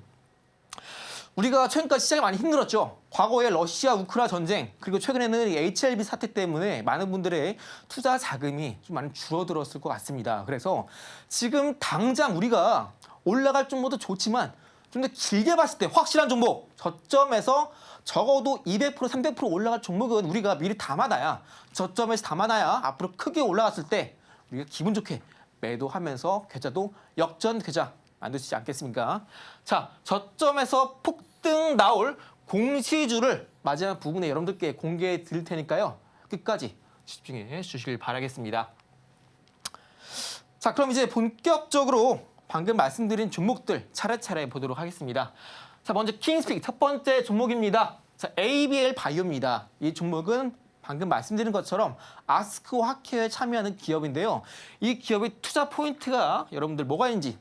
우리가 최근까지 시장이 많이 힘들었죠. 과거에 러시아 우크라 전쟁 그리고 최근에는 HLB 사태 때문에 많은 분들의 투자 자금이 좀 많이 줄어들었을 것 같습니다. 그래서 지금 당장 우리가 올라갈 정도도 좋지만 좀 더 길게 봤을 때 확실한 종목 저점에서 적어도 200% 300% 올라갈 종목은 우리가 미리 담아놔야 저점에서 담아놔야 앞으로 크게 올라갔을 때 우리가 기분 좋게 매도하면서 계좌도 역전 계좌 만드시지 않겠습니까? 자, 저점에서 폭등 나올 공시주를 마지막 부분에 여러분들께 공개해 드릴 테니까요. 끝까지 집중해 주시길 바라겠습니다. 자, 그럼 이제 본격적으로 방금 말씀드린 종목들 차례차례 보도록 하겠습니다. 자, 먼저 킹스픽 첫 번째 종목입니다. 자, ABL 바이오입니다. 이 종목은 방금 말씀드린 것처럼 아스코 학회에 참여하는 기업인데요. 이 기업의 투자 포인트가 여러분들 뭐가 있는지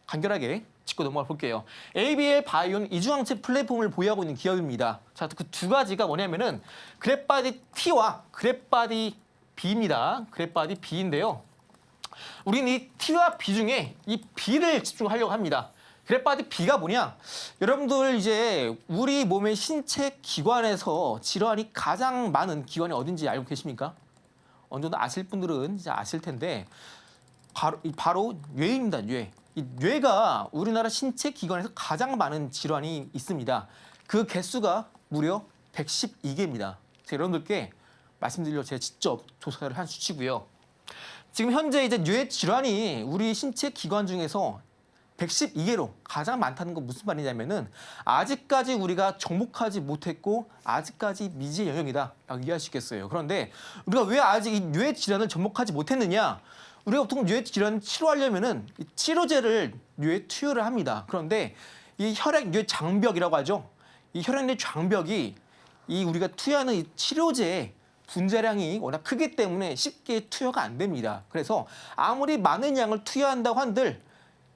간결하게 짚고 넘어가 볼게요. ABL 바이오는 이중항체 플랫폼을 보유하고 있는 기업입니다. 자, 그 두 가지가 뭐냐면은 그랩바디 T와 그랩바디 B입니다. 그랩바디 B인데요. 우리는 이 T와 B 중에 이 B를 집중하려고 합니다. 그랩바디 B가 뭐냐? 여러분들 이제 우리 몸의 신체 기관에서 질환이 가장 많은 기관이 어딘지 알고 계십니까? 어느 정도 아실 분들은 이제 아실 텐데 바로 뇌입니다. 뇌. 이 뇌가 우리나라 신체 기관에서 가장 많은 질환이 있습니다. 그 개수가 무려 112개입니다. 제가 여러분들께 말씀드리려고 제가 직접 조사를 한 수치고요. 지금 현재 이제 뇌 질환이 우리 신체 기관 중에서 112개로 가장 많다는 건 무슨 말이냐면은 아직까지 우리가 정복하지 못했고 아직까지 미지의 영역이다라고 이해할 수 있겠어요. 그런데 우리가 왜 아직 이 뇌 질환을 접목하지 못했느냐? 우리가 보통 뇌 질환을 치료하려면은 이 치료제를 뇌에 투여를 합니다. 그런데 이 혈액 뇌 장벽이라고 하죠. 이 혈액 뇌 장벽이 이 우리가 투여하는 이 치료제의 분자량이 워낙 크기 때문에 쉽게 투여가 안 됩니다. 그래서 아무리 많은 양을 투여한다고 한들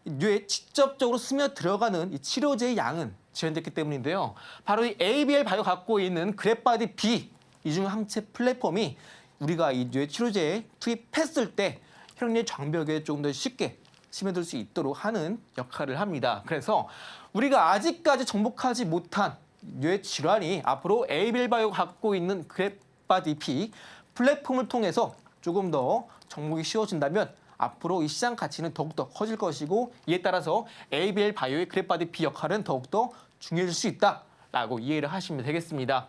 뇌에 직접적으로 스며 들어가는 이 치료제의 양은 제한됐기 때문인데요. 바로 이 ABL 바이오 갖고 있는 그래파디 B 이중 항체 플랫폼이 우리가 이 뇌 치료제에 투입했을 때 혈액 장벽에 조금 더 쉽게 스며들 수 있도록 하는 역할을 합니다. 그래서 우리가 아직까지 정복하지 못한 뇌 질환이 앞으로 ABL 바이오가 갖고 있는 그래파디 B 플랫폼을 통해서 조금 더 정복이 쉬워진다면 앞으로 이 시장 가치는 더욱더 커질 것이고 이에 따라서 ABL 바이오의 그래파디 B 역할은 더욱더 중요해질 수 있다라고 이해를 하시면 되겠습니다.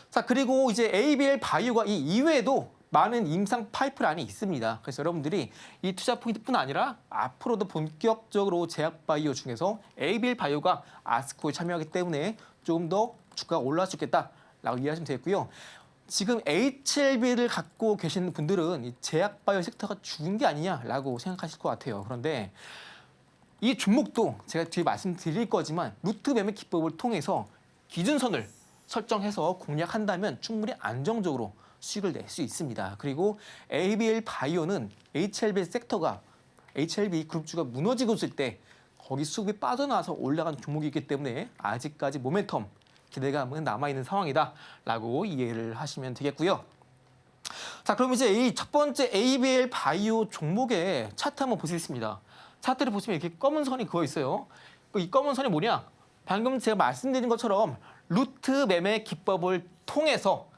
자, 그리고 이제 ABL 바이오가 이 이외에도 많은 임상 파이프라인이 있습니다. 그래서 여러분들이 이 투자 포인트뿐 아니라 앞으로도 본격적으로 제약 바이오 중에서 ABL 바이오가 아스코에 참여하기 때문에 조금 더 주가가 올라갈 수 있겠다라고 이해하시면 되겠고요. 지금 HLB를 갖고 계시는 분들은 이 제약 바이오 섹터가 죽은 게 아니냐라고 생각하실 것 같아요. 그런데 이 종목도 제가 뒤에 말씀드릴 거지만 루트 매매 기법을 통해서 기준선을 설정해서 공략한다면 충분히 안정적으로 수익을 낼 수 있습니다. 그리고 ABL 바이오는 HLB 섹터가 HLB 그룹주가 무너지고 있을 때 거기 수급이 빠져나와서 올라간 종목이기 때문에 아직까지 모멘텀 기대감은 남아있는 상황이다라고 이해를 하시면 되겠고요. 자, 그럼 이제 이 첫 번째 ABL 바이오 종목의 차트 한번 보시겠습니다. 차트를 보시면 이렇게 검은 선이 그어 있어요. 이 검은 선이 뭐냐? 방금 제가 말씀드린 것처럼 루트 매매 기법을 통해서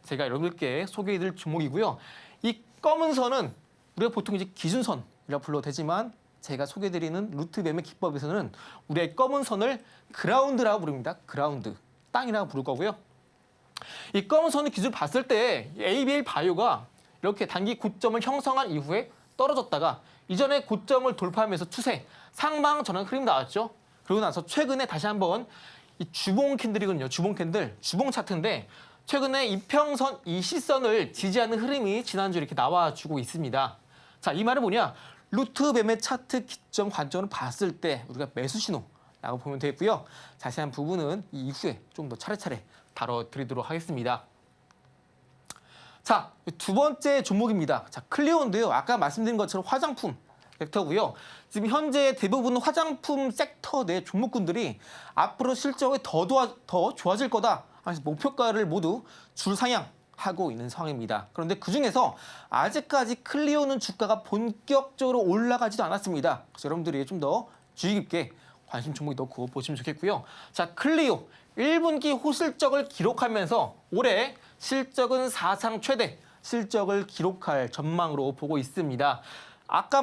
제가 여러분들께 소개해드릴 종목이고요. 이 검은 선은 우리가 보통 이제 기준선이라고 불러도 되지만 제가 소개해드리는 루트 매매 기법에서는 우리의 검은 선을 그라운드라고 부릅니다. 그라운드, 땅이라고 부를 거고요. 이 검은 선을 기준 봤을 때 ABL 바이오가 이렇게 단기 고점을 형성한 이후에 떨어졌다가 이전에 고점을 돌파하면서 추세, 상방 전환 흐름이 나왔죠. 그러고 나서 최근에 다시 한번 이 주봉 캔들이거든요. 주봉 캔들, 주봉 차트인데 최근에 이평선, 이 시선을 지지하는 흐름이 지난주에 이렇게 나와주고 있습니다. 자, 이 말은 뭐냐? 루트 매매 차트 기점 관점으로 봤을 때 우리가 매수 신호라고 보면 되겠고요. 자세한 부분은 이 이후에 좀 더 차례차례 다뤄드리도록 하겠습니다. 자, 두 번째 종목입니다. 자, 클리오인데요. 아까 말씀드린 것처럼 화장품 섹터고요. 지금 현재 대부분 화장품 섹터 내 종목군들이 앞으로 실적이 더 좋아질 거다. 목표가를 모두 줄 상향하고 있는 상황입니다. 그런데 그중에서 아직까지 클리오는 주가가 본격적으로 올라가지도 않았습니다. 그래서 여러분들이 좀 더 주의 깊게 관심 종목이 넣고 보시면 좋겠고요. 자, 클리오 1분기 호실적을 기록하면서 올해 실적은 사상 최대 실적을 기록할 전망으로 보고 있습니다. 아까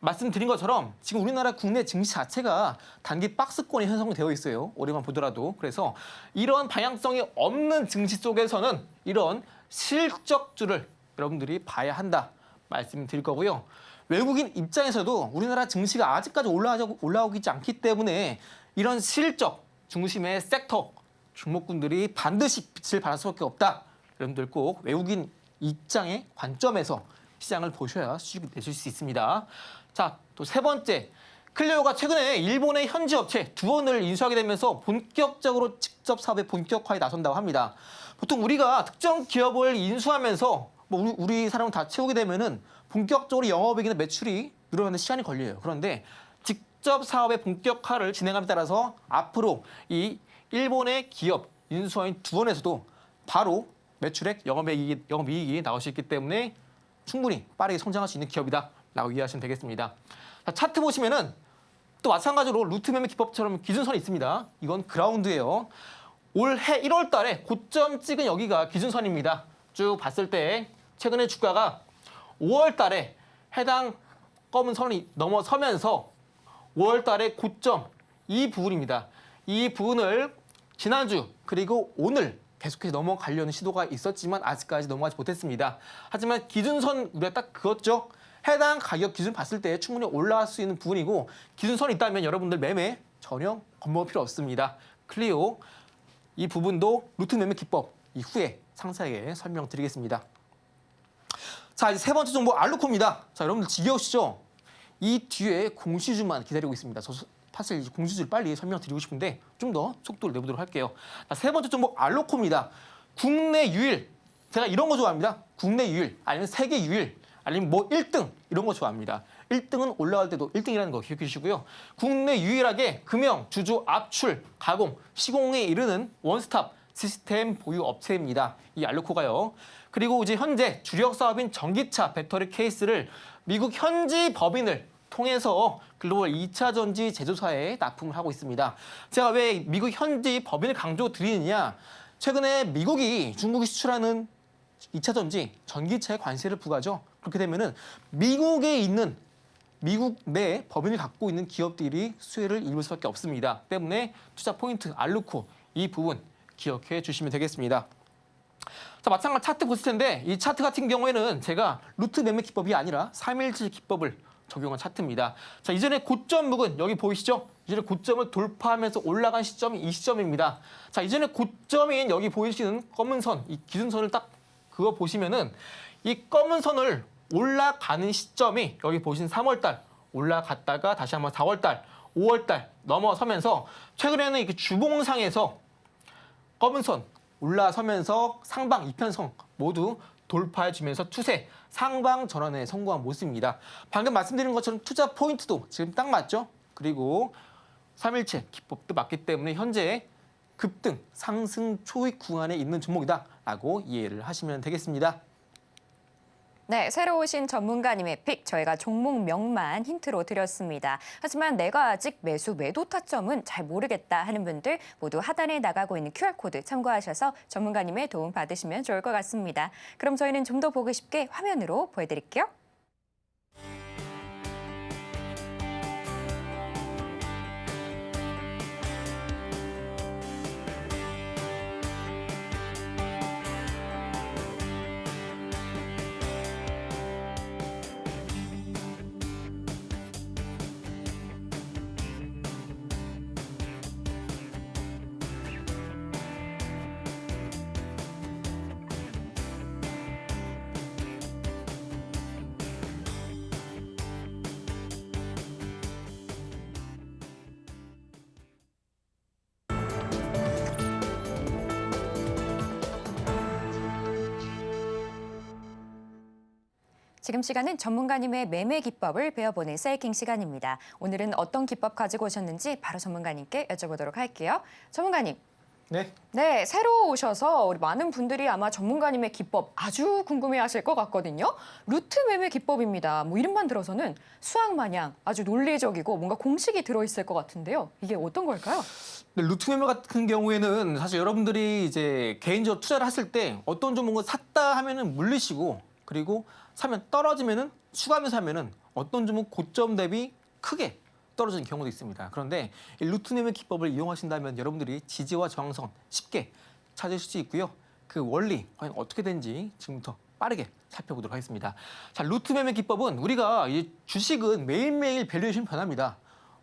말씀드린 것처럼 지금 우리나라 국내 증시 자체가 단기 박스권이 형성되어 있어요. 올해만 보더라도. 그래서 이런 방향성이 없는 증시 속에서는 이런 실적주를 여러분들이 봐야 한다 말씀드릴 거고요. 외국인 입장에서도 우리나라 증시가 아직까지 올라오기 않기 때문에 이런 실적 중심의 섹터 종목군들이 반드시 빛을 발할 수밖에 없다. 여러분들 꼭 외국인 입장의 관점에서 시장을 보셔야 수익을 내실 수 있습니다. 자, 또 세 번째, 클리오가 최근에 일본의 현지 업체 2원을 인수하게 되면서 본격적으로 직접 사업의 본격화에 나선다고 합니다. 보통 우리가 특정 기업을 인수하면서 우리 사람을 다 채우게 되면은 본격적으로 영업이익이나 매출이 늘어나는 시간이 걸려요. 그런데 직접 사업의 본격화를 진행함에 따라서 앞으로 이 일본의 기업 인수하인 2원에서도 바로 매출액, 영업이익이 나올 수 있기 때문에 충분히 빠르게 성장할 수 있는 기업이다라고 이해하시면 되겠습니다. 자, 차트 보시면은 또 마찬가지로 루트 매매 기법처럼 기준선이 있습니다. 이건 그라운드예요. 올해 1월 달에 고점 찍은 여기가 기준선입니다. 쭉 봤을 때 최근에 주가가 5월 달에 해당 검은 선이 넘어서면서 5월 달에 고점 이 부분입니다. 이 부분을 지난주 그리고 오늘 계속해서 넘어가려는 시도가 있었지만 아직까지 넘어가지 못했습니다. 하지만 기준선 우리가 딱 그었죠. 해당 가격 기준 봤을 때 충분히 올라갈 수 있는 부분이고 기준선이 있다면 여러분들 매매 전혀 겁먹을 필요 없습니다. 클리오 이 부분도 루트 매매 기법 이후에 상세하게 설명드리겠습니다. 자, 이제 세 번째 정보 알루코입니다. 자, 여러분들 지겨우시죠? 이 뒤에 공시주만 기다리고 있습니다. 저 사실 공시주를 빨리 설명드리고 싶은데 좀 더 속도를 내보도록 할게요. 자, 세 번째 정보 알루코입니다. 국내 유일, 제가 이런 거 좋아합니다. 국내 유일, 아니면 세계 유일, 아니면 뭐 1등 이런 거 좋아합니다. 1등은 올라갈 때도 1등이라는 거 기억해 주시고요. 국내 유일하게 금형, 주조, 압출, 가공, 시공에 이르는 원스톱 시스템 보유 업체입니다. 이 알루코가요. 그리고 이제 현재 주력 사업인 전기차 배터리 케이스를 미국 현지 법인을 통해서 글로벌 2차 전지 제조사에 납품을 하고 있습니다. 제가 왜 미국 현지 법인을 강조드리느냐? 최근에 미국이 중국이 수출하는 2차 전지 전기차에 관세를 부과하죠. 그렇게 되면은 미국에 있는 미국 내 법인을 갖고 있는 기업들이 수혜를 입을 수밖에 없습니다. 때문에 투자 포인트 알루코 이 부분 기억해 주시면 되겠습니다. 자, 마찬가지 차트 보실 텐데 이 차트 같은 경우에는 제가 루트 매매 기법이 아니라 3일치 기법을 적용한 차트입니다. 자, 이전에 고점 부근 여기 보이시죠? 이전에 고점을 돌파하면서 올라간 시점이 이 시점입니다. 자, 이전에 고점인 여기 보이시는 검은 선, 이 기준선을 딱 그거 보시면은 이 검은 선을 올라가는 시점이 여기 보신 3월 달 올라갔다가 다시 한번 4월 달, 5월 달 넘어서면서 최근에는 이렇게 주봉상에서 검은 선 올라서면서 상방 이편성 모두 돌파해주면서 추세 상방 전환에 성공한 모습입니다. 방금 말씀드린 것처럼 투자 포인트도 지금 딱 맞죠? 그리고 3일째 기법도 맞기 때문에 현재 급등 상승 초입 구간에 있는 종목이다라고 이해를 하시면 되겠습니다. 네, 새로 오신 전문가님의 픽 저희가 종목명만 힌트로 드렸습니다. 하지만 내가 아직 매도 타점은 잘 모르겠다 하는 분들 모두 하단에 나가고 있는 QR코드 참고하셔서 전문가님의 도움 받으시면 좋을 것 같습니다. 그럼 저희는 좀 더 보기 쉽게 화면으로 보여드릴게요. 지금 시간은 전문가님의 매매 기법을 배워보는 세이킹 시간입니다. 오늘은 어떤 기법 가지고 오셨는지 바로 전문가님께 여쭤보도록 할게요. 전문가님. 네. 네, 새로 오셔서 우리 많은 분들이 아마 전문가님의 기법 아주 궁금해하실 것 같거든요. 루트 매매 기법입니다. 뭐 이름만 들어서는 수학 마냥 아주 논리적이고 뭔가 공식이 들어있을 것 같은데요. 이게 어떤 걸까요? 네, 루트 매매 같은 경우에는 사실 여러분들이 이제 개인적으로 투자를 했을 때 어떤 종목을 샀다 하면은 물리시고 그리고 사면 떨어지면은 추가하면서 사면은 어떤 종목 고점 대비 크게 떨어지는 경우도 있습니다. 그런데 이 루트 매매 기법을 이용하신다면 여러분들이 지지와 저항선 쉽게 찾으실 수 있고요. 그 원리 과연 어떻게 되는지 지금부터 빠르게 살펴보도록 하겠습니다. 자, 루트 매매 기법은 우리가 이 주식은 매일매일 밸류에이션 변합니다.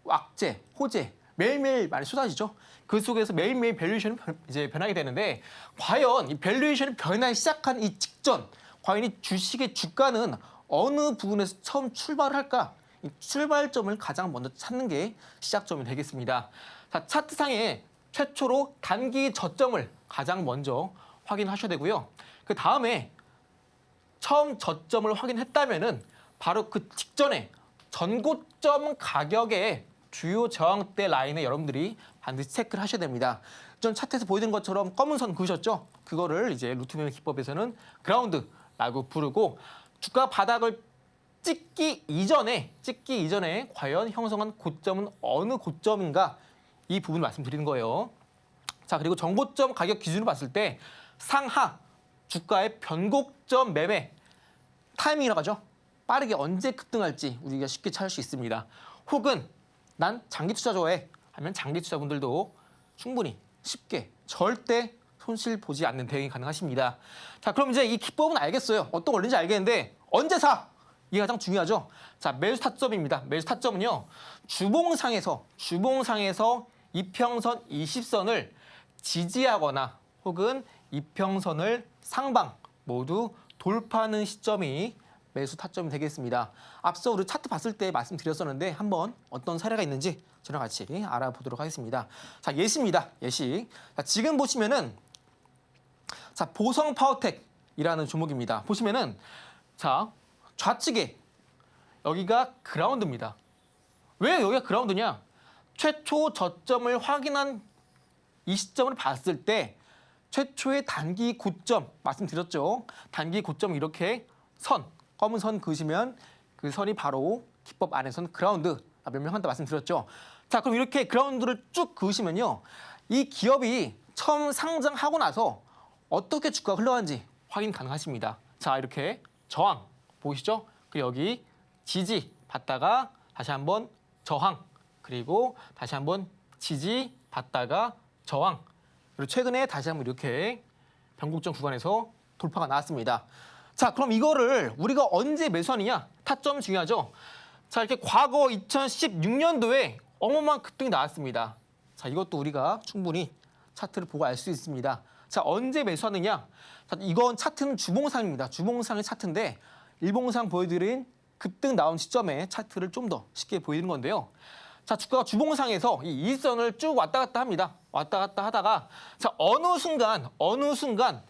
악재, 호재 매일매일 많이 쏟아지죠. 그 속에서 매일매일 밸류에이션이 이제 변하게 되는데 과연 이 밸류에이션이 변하기 시작한 이 직전 과연 이 주식의 주가는 어느 부분에서 처음 출발을 할까? 이 출발점을 가장 먼저 찾는 게 시작점이 되겠습니다. 자, 차트상에 최초로 단기 저점을 가장 먼저 확인하셔야 되고요. 그 다음에 처음 저점을 확인했다면은 바로 그 직전에 전고점 가격의 주요 저항대 라인에 여러분들이 반드시 체크를 하셔야 됩니다. 전 차트에서 보여드린 것처럼 검은 선 그으셨죠? 그거를 이제 루트 매매 기법에서는 그라운드라고 부르고 주가 바닥을 찍기 이전에 과연 형성한 고점은 어느 고점인가 이 부분 말씀드리는 거예요. 자, 그리고 전고점 가격 기준으로 봤을 때 상하 주가의 변곡점 매매 타이밍이라고 하죠. 빠르게 언제 급등할지 우리가 쉽게 찾을 수 있습니다. 혹은 난 장기 투자 좋아해 하면 장기 투자분들도 충분히 쉽게 절대 손실 보지 않는 대응이 가능하십니다. 자, 그럼 이제 이 기법은 알겠어요. 어떤 원리인지 알겠는데 언제 사? 이게 가장 중요하죠. 자, 매수 타점입니다. 매수 타점은요. 주봉상에서 이평선 20선을 지지하거나 혹은 이평선을 상방 모두 돌파하는 시점이 매수 타점이 되겠습니다. 앞서 우리 차트 봤을 때 말씀드렸었는데 한번 어떤 사례가 있는지 저랑 같이 알아보도록 하겠습니다. 자, 예시입니다. 예시. 자, 지금 보시면은 자, 보성 파워텍이라는 종목입니다. 보시면은 자, 좌측에 여기가 그라운드입니다. 왜 여기가 그라운드냐? 최초 저점을 확인한 이 시점을 봤을 때 최초의 단기 고점 말씀드렸죠. 단기 고점 이렇게 검은 선 그으시면 그 선이 바로 기법 안에서는 그라운드 명명한다 말씀드렸죠. 자, 그럼 이렇게 그라운드를 쭉 그으시면요. 이 기업이 처음 상장하고 나서 어떻게 주가가 흘러가는지 확인 가능하십니다. 자, 이렇게 저항 보이시죠? 그리고 여기 지지 받다가 다시 한번 저항, 그리고 다시 한번 지지 받다가 저항. 그리고 최근에 다시 한번 이렇게 변곡점 구간에서 돌파가 나왔습니다. 자, 그럼 이거를 우리가 언제 매수하느냐? 타점 중요하죠. 자, 이렇게 과거 2016년도에 어마어마한 급등이 나왔습니다. 자, 이것도 우리가 충분히 차트를 보고 알 수 있습니다. 자, 언제 매수하느냐? 자, 이건 차트는 주봉상입니다. 주봉상의 차트인데 일봉상 보여드린 급등 나온 시점에 차트를 좀 더 쉽게 보이는 건데요. 자, 주가가 주봉상에서 이 일선을 쭉 왔다 갔다 합니다. 왔다 갔다 하다가 자, 어느 순간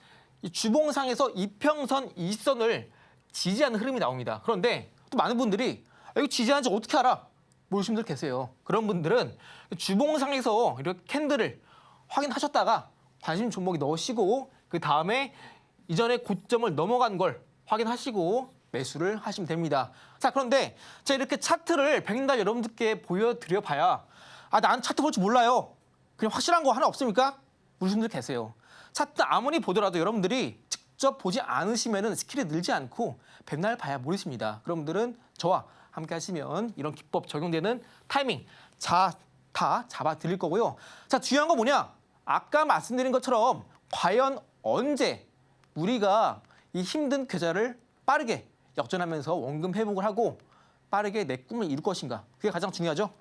이 주봉상에서 이평선 일선을 지지하는 흐름이 나옵니다. 그런데 또 많은 분들이 이거 지지하는지 어떻게 알아? 모르시는 분들 계세요. 그런 분들은 주봉상에서 이렇게 캔들을 확인하셨다가 관심 종목에 넣으시고 그 다음에 이전에 고점을 넘어간 걸 확인하시고 매수를 하시면 됩니다. 자, 그런데 제가 이렇게 차트를 백날 여러분들께 보여드려 봐야 나는 차트 볼 줄 몰라요. 그냥 확실한 거 하나 없습니까? 모르시는 분들 계세요. 차트 아무리 보더라도 여러분들이 직접 보지 않으시면 스킬이 늘지 않고 백날 봐야 모르십니다. 그런 분들은 저와 함께 하시면 이런 기법 적용되는 타이밍 다 잡아 드릴 거고요. 자, 중요한 거 뭐냐? 아까 말씀드린 것처럼 과연 언제 우리가 이 힘든 계좌를 빠르게 역전하면서 원금 회복을 하고 빠르게 내 꿈을 이룰 것인가? 그게 가장 중요하죠.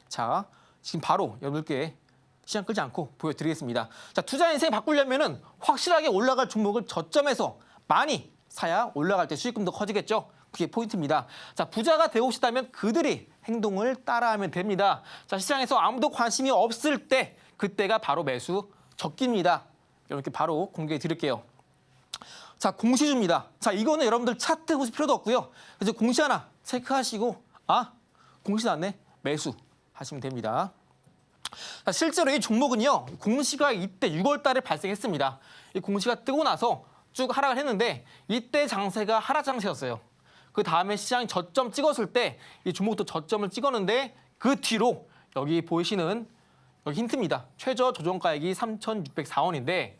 자, 지금 바로 여러분들께 시간 끌지 않고 보여드리겠습니다. 자, 투자 인생 바꾸려면은 확실하게 올라갈 종목을 저점에서 많이 사야 올라갈 때 수익금도 커지겠죠. 그게 포인트입니다. 자, 부자가 되고 싶다면 그들이 행동을 따라하면 됩니다. 자, 시장에서 아무도 관심이 없을 때 그때가 바로 매수 적기입니다. 이렇게 바로 공개해 드릴게요. 자, 공시주입니다. 자, 이거는 여러분들 차트 보실 필요도 없고요. 이제 공시 하나 체크하시고 공시 나왔네. 매수 하시면 됩니다. 자, 실제로 이 종목은요. 공시가 이때 6월 달에 발생했습니다. 이 공시가 뜨고 나서 쭉 하락을 했는데 이때 장세가 하락 장세였어요. 그 다음에 시장이 저점 찍었을 때 이 종목도 저점을 찍었는데 그 뒤로 여기 보이시는 여기 힌트입니다. 최저 조정가액이 3,604원인데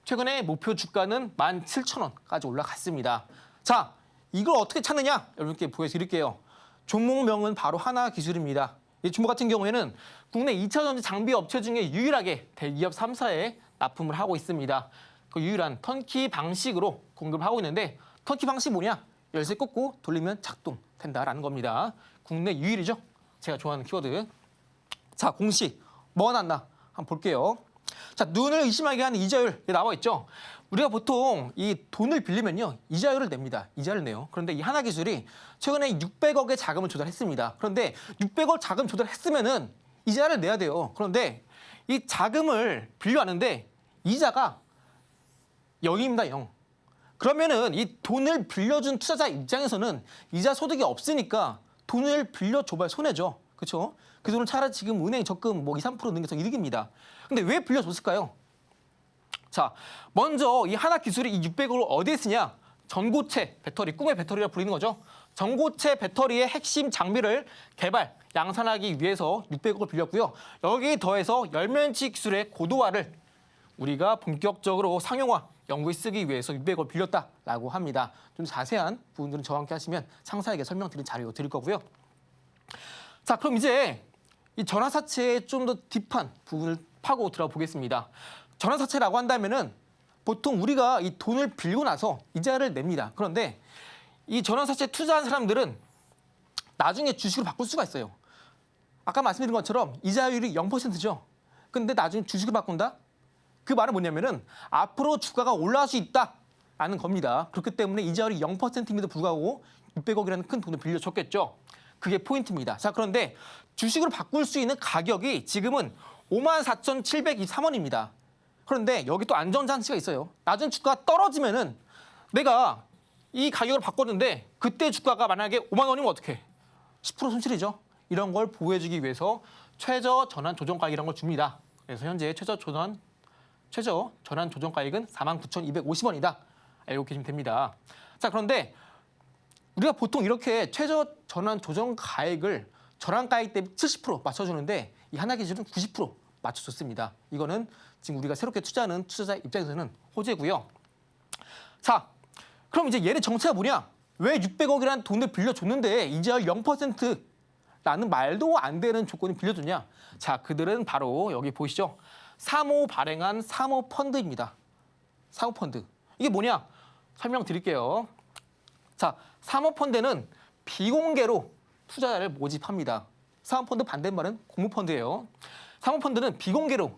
최근에 목표 주가는 17,000원까지 올라갔습니다. 자, 이걸 어떻게 찾느냐? 여러분께 보여드릴게요. 종목명은 바로 하나기술입니다. 이 종목 같은 경우에는 국내 2차 전지 장비 업체 중에 유일하게 대기업 3사에 납품을 하고 있습니다. 그 유일한 턴키 방식으로 공급을 하고 있는데 턴키 방식이 뭐냐? 열쇠 꽂고 돌리면 작동된다라는 겁니다. 국내 유일이죠. 제가 좋아하는 키워드. 자, 공시 뭐가 났나 한번 볼게요. 자, 눈을 의심하게 하는 이자율 나와 있죠. 우리가 보통 이 돈을 빌리면요 이자율을 냅니다. 이자를 내요. 그런데 이 하나기술이 최근에 600억의 자금을 조달했습니다. 그런데 600억 자금 조달했으면은 이자를 내야 돼요. 그런데 이 자금을 빌려왔는데 이자가 0입니다. 0. 그러면은 이 돈을 빌려준 투자자 입장에서는 이자 소득이 없으니까 돈을 빌려줘봐야 손해죠. 그렇죠? 그 돈을 차라리 지금 은행 적금 2, 3% 넣는 게 더 이득입니다. 근데 왜 빌려줬을까요? 자, 먼저 이 하나기술이 이 600억을 어디에 쓰냐? 전고체 배터리, 꿈의 배터리라 불리는 거죠. 전고체 배터리의 핵심 장비를 개발, 양산하기 위해서 600억을 빌렸고요. 여기에 더해서 열면치 기술의 고도화를 우리가 본격적으로 상용화 연구에 쓰기 위해서 600억 빌렸다라고 합니다. 좀 자세한 부분들은 저와 함께 하시면 상세하게 설명드린 자료 드릴 거고요. 자, 그럼 이제 이 전환사채의 좀 더 딥한 부분을 파고 들어가 보겠습니다. 전환사채라고 한다면은 보통 우리가 이 돈을 빌고 나서 이자를 냅니다. 그런데 이 전환사채 투자한 사람들은 나중에 주식으로 바꿀 수가 있어요. 아까 말씀드린 것처럼 이자율이 0%죠. 근데 나중에 주식을 바꾼다? 그 말은 뭐냐면은 앞으로 주가가 올라갈 수 있다라는 겁니다. 그렇기 때문에 이자율이 0%임에도 불구하고 600억이라는 큰 돈을 빌려줬겠죠. 그게 포인트입니다. 자, 그런데 주식으로 바꿀 수 있는 가격이 지금은 54,723원입니다. 그런데 여기 또 안전장치가 있어요. 나중에 주가가 떨어지면은 내가 이 가격으로 바꿨는데 그때 주가가 만약에 5만 원이면 어떡해? 10% 손실이죠. 이런 걸 보호해주기 위해서 최저 전환 조정가액이라는 걸 줍니다. 그래서 현재 최저 전환 조정가액은 49,250원이다. 알고 계시면 됩니다. 자, 그런데 우리가 보통 이렇게 최저 전환 조정가액을 전환가액 대비 70% 맞춰주는데 이 하나기술은 90% 맞춰줬습니다. 이거는 지금 우리가 새롭게 투자하는 투자자 입장에서는 호재고요. 자, 그럼 이제 얘네 정체가 뭐냐? 왜 600억이라는 돈을 빌려줬는데 이자율 0%라는 말도 안 되는 조건이 빌려줬냐? 자, 그들은 바로 여기 보이시죠? 3호 발행한 사모펀드입니다. 사모펀드. 이게 뭐냐? 설명드릴게요. 자, 사모펀드는 비공개로 투자자를 모집합니다. 사모펀드 반대말은 공모펀드예요. 사모펀드는 비공개로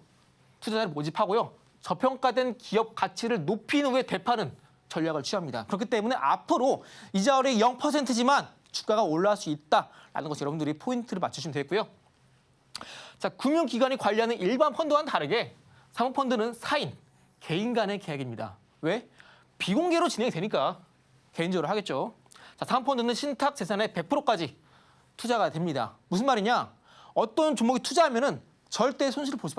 투자자를 모집하고요. 저평가된 기업 가치를 높인 후에 되파는 전략을 취합니다. 그렇기 때문에 앞으로 이자율이 0%지만 주가가 올라갈 수 있다라는 것을 여러분들이 포인트를 맞추시면 되겠고요. 자, 금융기관이 관리하는 일반 펀드와는 다르게 사모펀드는 4인, 개인 간의 계약입니다. 왜? 비공개로 진행이 되니까 개인적으로 하겠죠. 자, 사모펀드는 신탁 재산의 100%까지 투자가 됩니다. 무슨 말이냐? 어떤 종목에 투자하면은 절대 손실을 볼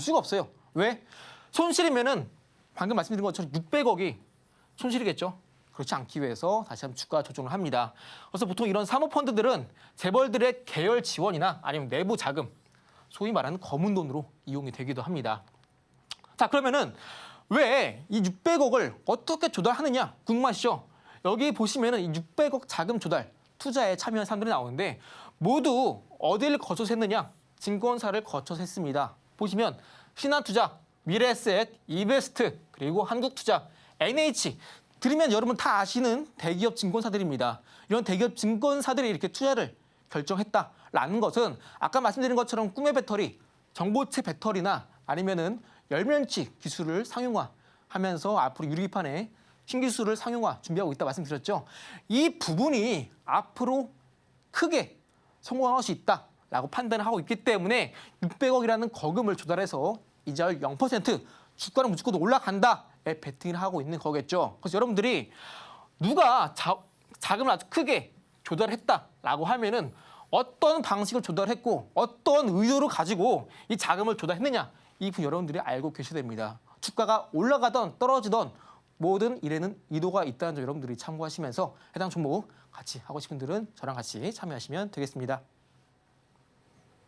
수가 없어요. 왜? 손실이면은 방금 말씀드린 것처럼 600억이 손실이겠죠. 그렇지 않기 위해서 다시 한번 주가 조정을 합니다. 그래서 보통 이런 사모펀드들은 재벌들의 계열 지원이나 아니면 내부 자금, 소위 말하는 검은 돈으로 이용이 되기도 합니다. 자, 그러면은 왜 이 600억을 어떻게 조달하느냐 궁금하시죠? 여기 보시면은 이 600억 자금 조달 투자에 참여한 사람들이 나오는데 모두 어디를 거쳐서 했느냐? 증권사를 거쳐서 했습니다. 보시면 신한투자, 미래에셋, 이베스트, 그리고 한국투자, NH 들으면 여러분 다 아시는 대기업 증권사들입니다. 이런 대기업 증권사들이 이렇게 투자를 결정했다라는 것은 아까 말씀드린 것처럼 꿈의 배터리, 정보체 배터리나 아니면은 열면치 기술을 상용화하면서 앞으로 유리기판에 신기술을 상용화 준비하고 있다 말씀드렸죠. 이 부분이 앞으로 크게 성공할 수 있다라고 판단을 하고 있기 때문에 600억이라는 거금을 조달해서 이자율 0%, 주가는 무조건 올라간다에 베팅을 하고 있는 거겠죠. 그래서 여러분들이 누가 자금을 아주 크게 조달했다라고 하면은 어떤 방식을 조달했고 어떤 의도를 가지고 이 자금을 조달했느냐 이 부분 여러분들이 알고 계셔야 됩니다. 주가가 올라가던 떨어지던 모든 일에는 의도가 있다는 점 여러분들이 참고하시면서 해당 종목 같이 하고 싶은 분들은 저랑 같이 참여하시면 되겠습니다.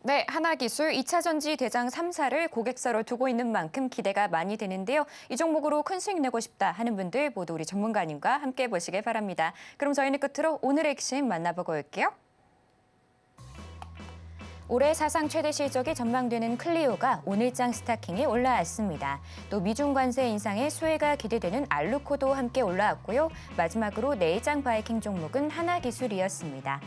네, 하나기술 2차 전지 대장 3사를 고객사로 두고 있는 만큼 기대가 많이 되는데요. 이 종목으로 큰 수익 내고 싶다 하는 분들 모두 우리 전문가님과 함께 보시길 바랍니다. 그럼 저희는 끝으로 오늘의 핵심 만나보고 올게요. 올해 사상 최대 실적이 전망되는 클리오가 오늘장 스타킹에 올라왔습니다. 또 미중 관세 인상에 수혜가 기대되는 알루코도 함께 올라왔고요. 마지막으로 내일장 바이킹 종목은 하나기술이었습니다.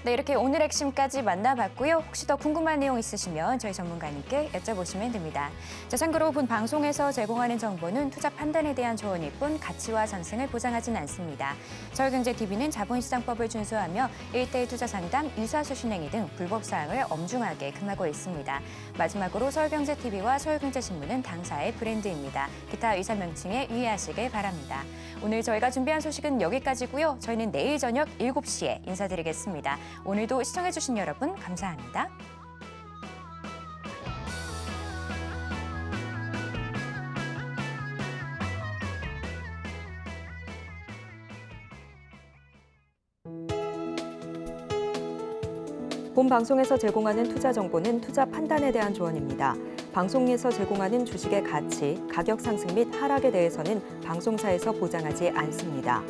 네, 이렇게 오늘 핵심까지 만나봤고요. 혹시 더 궁금한 내용 있으시면 저희 전문가님께 여쭤보시면 됩니다. 자, 참고로 본 방송에서 제공하는 정보는 투자 판단에 대한 조언일 뿐 가치와 상승을 보장하진 않습니다. 서울경제TV는 자본시장법을 준수하며 1대1 투자 상담, 유사수신행위 등 불법 사항을 엄중하게 금하고 있습니다. 마지막으로 서울경제TV와 서울경제신문은 당사의 브랜드입니다. 기타 의사 명칭에 유의하시길 바랍니다. 오늘 저희가 준비한 소식은 여기까지고요. 저희는 내일 저녁 7시에 인사드리겠습니다. 오늘도 시청해주신 여러분 감사합니다. 본 방송에서 제공하는 투자 정보는 투자 판단에 대한 조언입니다. 방송에서 제공하는 주식의 가치, 가격 상승 및 하락에 대해서는 방송사에서 보장하지 않습니다.